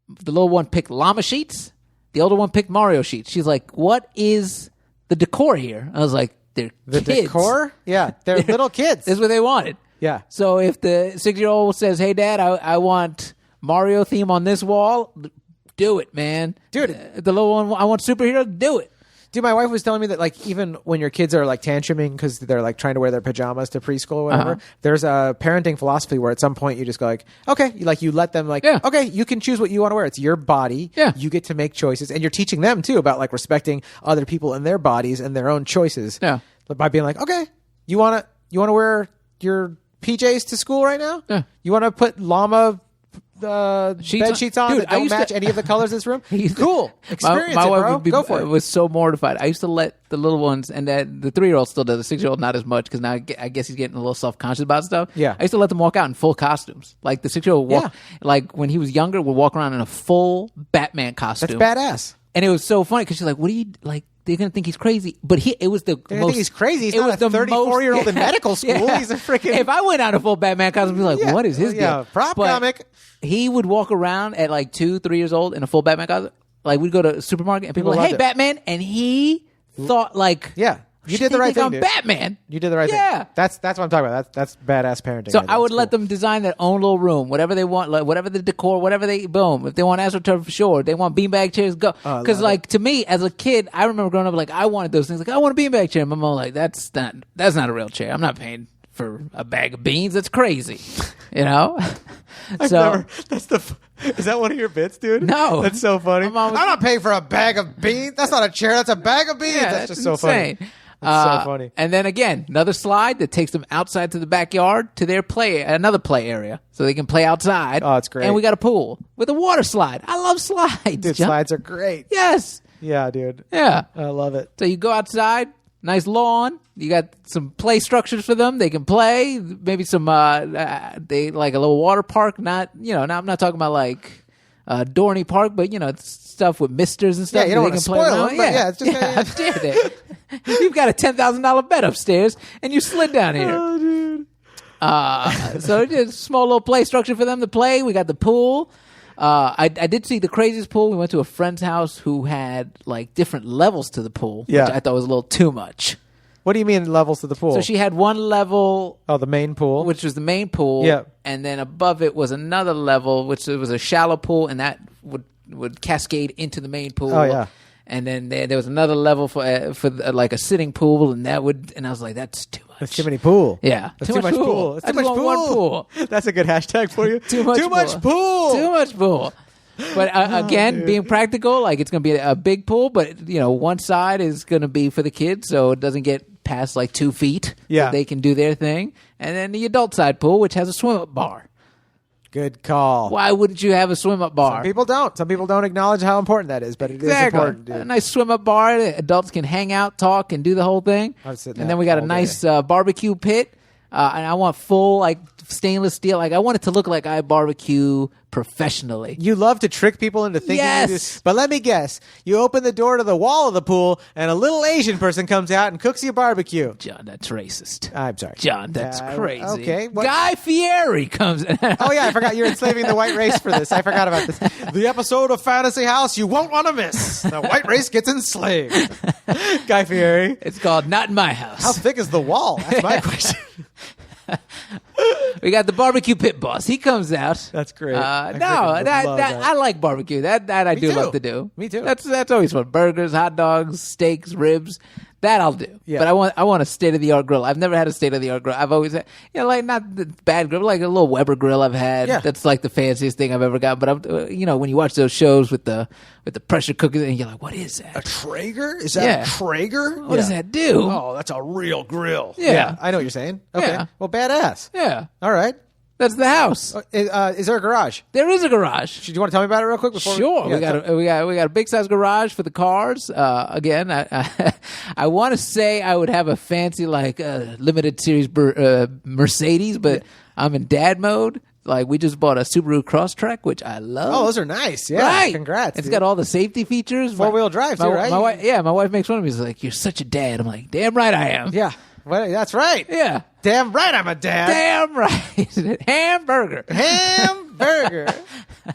The little one picked llama sheets. The older one picked Mario sheets. She's like, what is the decor here? I was like, they're kids. Decor? Yeah, they're little kids. This is what they wanted. Yeah. So if the 6-year-old says, hey, Dad, I want Mario theme on this wall, do it, man. Dude. The little one, I want superhero, do it. Dude, my wife was telling me that like even when your kids are like tantruming because they're like trying to wear their pajamas to preschool or whatever, there's a parenting philosophy where at some point you just go like, okay, you let them like, okay, you can choose what you want to wear. It's your body. Yeah. You get to make choices, and you're teaching them too about like respecting other people and their bodies and their own choices. Yeah. By being like, okay, you want to wear your PJs to school right now? Yeah. You want to put llama bed sheets on Dude, that don't match any of the colors in this room? Cool. Experience my it, wife bro. would be, Go for it. was so mortified. I used to let the little ones, and the 3-year-old still does, the 6-year-old not as much because now I guess he's getting a little self-conscious about stuff. Yeah. I used to let them walk out in full costumes. Like the 6-year-old would walk, like when he was younger, would walk around in a full Batman costume. That's badass. And it was so funny because she's like, what are you, like, they're going to think he's crazy. But it was the They most... think he's crazy. He's it not was a 34-year-old in medical school. Yeah. He's a freaking... If I went out in full Batman costume, I'd be like, Yeah. what is his deal? Prop But comic. He would walk around at like 2-3 years old in a full Batman costume. Like we'd go to a supermarket and people were like, hey, loved it. Batman. And he thought like... Yeah. You did the right thing, I'm dude. Batman. You did the right Yeah. thing. That's what I'm talking about. That's badass parenting. So right I there. would That's let cool. them design their own little room, whatever they want, like whatever the decor, whatever they boom. If they want AstroTurf, sure. They want beanbag chairs, go. Because like to me, as a kid, I remember growing up like I wanted those things. Like I want a beanbag chair. My mom like that's not a real chair. I'm not paying for a bag of beans. That's crazy, you know. Is that one of your bits, dude? No. That's so funny. My mom was- I'm not paying for a bag of beans. That's not a chair. That's a bag of beans. Yeah, that's just insane. so funny. That's so funny. And then again, another slide that takes them outside to the backyard to their another play area, so they can play outside. Oh, it's great. And we got a pool with a water slide. I love slides. Dude, John. slides are great. Yes. Yeah, dude. Yeah. I love it. So you go outside, nice lawn. You got some play structures for them. They can play. Maybe some they like a little water park. Not now I'm not talking about like Dorney Park, but it's stuff with misters and stuff. Yeah, you don't they want to can play spoil around. them, but yeah, it's just I'm scared it. You've got a $10,000 bed upstairs, and you slid down here. Oh, dude. So just a small little play structure for them to play. We got the pool. I did see the craziest pool. We went to a friend's house who had like different levels to the pool, Yeah. which I thought was a little too much. What do you mean levels to the pool? So she had one level, the main pool. which was the main pool, Yeah. and then above it was another level, which was a shallow pool, and that would cascade into the main pool. Oh, yeah. And then there was another level for like a sitting pool, and I was like, that's too much. That's too many pool. Yeah, That's too much pool. That's I too just much want pool. one pool. That's a good hashtag for you. Too much pool. Too much pool. But again, being practical, like it's going to be a big pool, but one side is going to be for the kids, so it doesn't get past like 2 feet. Yeah. So they can do their thing, and then the adult side pool, which has a swim up bar. Good call. Why wouldn't you have a swim up bar? Some people don't. Some people don't acknowledge how important that is, but it is important, dude. A nice swim up bar. Adults can hang out, talk, and do the whole thing. I'd sit And that then we got a all nice day. barbecue pit. And I want full like stainless steel. Like I want it to look like I barbecue professionally. You love to trick people into thinking you do. Yes. But let me guess. You open the door to the wall of the pool, and a little Asian person comes out and cooks you barbecue. John, that's racist. I'm sorry. John, that's crazy. Okay. What? Guy Fieri comes in. Oh, yeah, I forgot you're enslaving the white race for this. I forgot about this. The episode of Fantasy House you won't want to miss. The white race gets enslaved. Guy Fieri. It's called Not in My House. How thick is the wall? That's my question. We got the barbecue pit boss. He comes out. That's great. No, I freaking love that. I like barbecue. That I do too. love to do. Me too. That's always fun. Burgers, hot dogs, steaks, ribs. That I'll do. Yeah. But I want a state of the art grill. I've never had a state of the art grill. I've always had, like not the bad grill, like a little Weber grill I've had. Yeah. That's like the fanciest thing I've ever got. But I'm, when you watch those shows with the pressure cookers, and you're like, what is that? A Traeger? Is that Traeger? What does that do? Oh, that's a real grill. Yeah. I know what you're saying. Okay. Yeah. Well, badass. Yeah. All right. That's the house. Is there a garage? There is a garage. Do you want to tell me about it real quick? Sure. We got a big size garage for the cars. Again, I want to say I would have a fancy limited series Mercedes, but I'm in dad mode. Like we just bought a Subaru Crosstrek, which I love. Oh, those are nice. Yeah. Right. Congrats. It's dude. got all the safety features. 4-wheel drive too, right? My wife makes fun of me. She's like, "You're such a dad." I'm like, "Damn right I am." Yeah. Well, that's right. Yeah. Damn right I'm a dad. Damn right. Hamburger. Hamburger.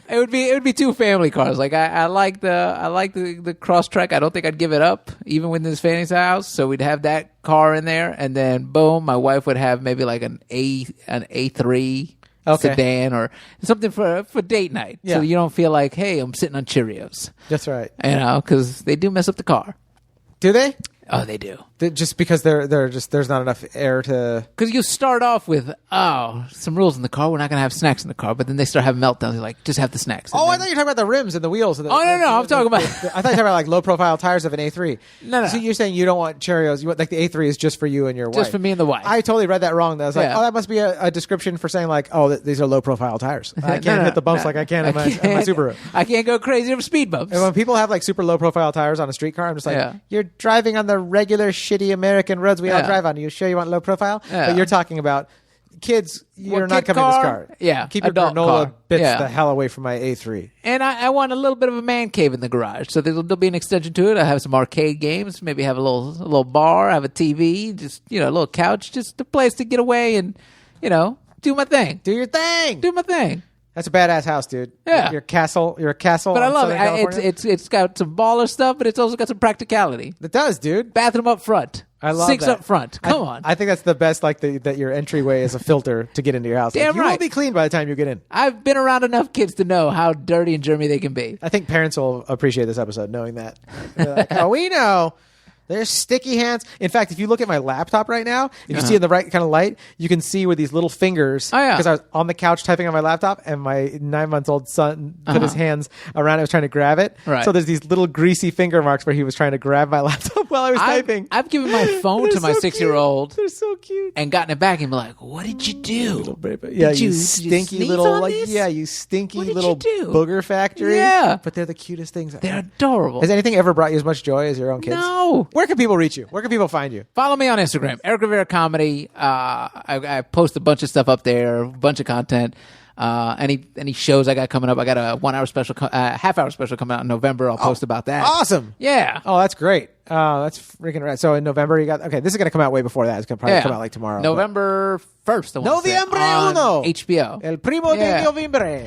It would be two family cars. Like I like the Crosstrek. I don't think I'd give it up even with this fancy house. So we'd have that car in there, and then boom, my wife would have maybe like an A3 sedan or something for date night. Yeah. So you don't feel like, hey, I'm sitting on Cheerios. That's right. Because they do mess up the car. Do they? Oh, they do. Just because there's not enough air to. Because you start off with some rules in the car. We're not going to have snacks in the car, but then they start having meltdowns. You're like, just have the snacks. I thought you were talking about the rims and the wheels. No. I'm talking about. I thought you were talking about like low profile tires of an A3. No. So you're saying you don't want Cheerios. You want like the A3 is just for you and your wife. Just for me and the wife. I totally read that wrong. I was like, Yeah. oh, that must be a description for saying like, oh, these are low profile tires. I can't hit the bumps like I can in my Subaru. I can't go crazy over speed bumps. And when people have like super low profile tires on a street car, I'm just like, Yeah. you're driving on the regular shitty American roads we all Yeah. drive on. You sure you want low profile? Yeah. But you're talking about kids. You're not kid coming in this car? car. Yeah, Keep your adult granola car. bits Yeah. the hell away from my A3. And I want a little bit of a man cave in the garage. So there'll be an extension to it. I have some arcade games, maybe have a little bar, have a TV, just, a little couch, just a place to get away and, do my thing. Do your thing. Do my thing. That's a badass house, dude. Yeah. You're a castle. But I in love Southern it. California. It's got some baller stuff, but it's also got some practicality. It does, dude. Bathroom up front. I love Sinks that. up front. Come on. I think that's the best, that your entryway is a filter to get into your house. Damn you will right. be clean by the time you get in. I've been around enough kids to know how dirty and germy they can be. I think parents will appreciate this episode knowing that. They're like, oh, we know. There's sticky hands. In fact, if you look at my laptop right now, if you see in the right kind of light, you can see where these little fingers. Oh, yeah. Because I was on the couch typing on my laptop, and my 9-month-old son put his hands around it, was trying to grab it. Right. So there's these little greasy finger marks where he was trying to grab my laptop while I was typing. I've given my phone They're to my so 6-year-old cute. They're so cute. and gotten it back and be like, what did you do? Yeah, Did you you stinky sneeze little on this? you stinky What did little you do? booger factory. Yeah. But they're the cutest things. They're adorable. Has anything ever brought you as much joy as your own kids? No. Where can people reach you? Where can people find you? Follow me on Instagram, Erik Rivera Comedy. I post a bunch of stuff up there, a bunch of content. Any shows I got coming up? I got a 1 hour special, half-hour special coming out in November. I'll post about that. Awesome. Yeah. Oh, that's great. That's freaking right. So in November, you got this is going to come out way before that. It's going to probably come out like tomorrow. November 1st. I wanna say, Noviembre on 1. HBO. El primo Yeah. de noviembre.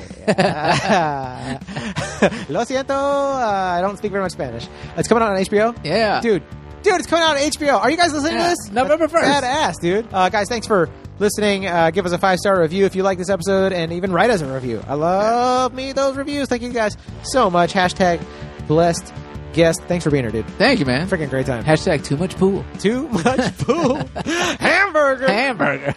Lo siento. I don't speak very much Spanish. It's coming out on HBO. Yeah. Dude, it's coming out on HBO. Are you guys listening to this? November 1st. Badass, dude. Guys, thanks for listening. Give us a 5-star review if you like this episode, and even write us a review. I love those reviews. Thank you guys so much. # blessed guest. Thanks for being here, dude. Thank you, man. Freaking great time. # too much pool. Too much pool. Hamburger. Hamburger.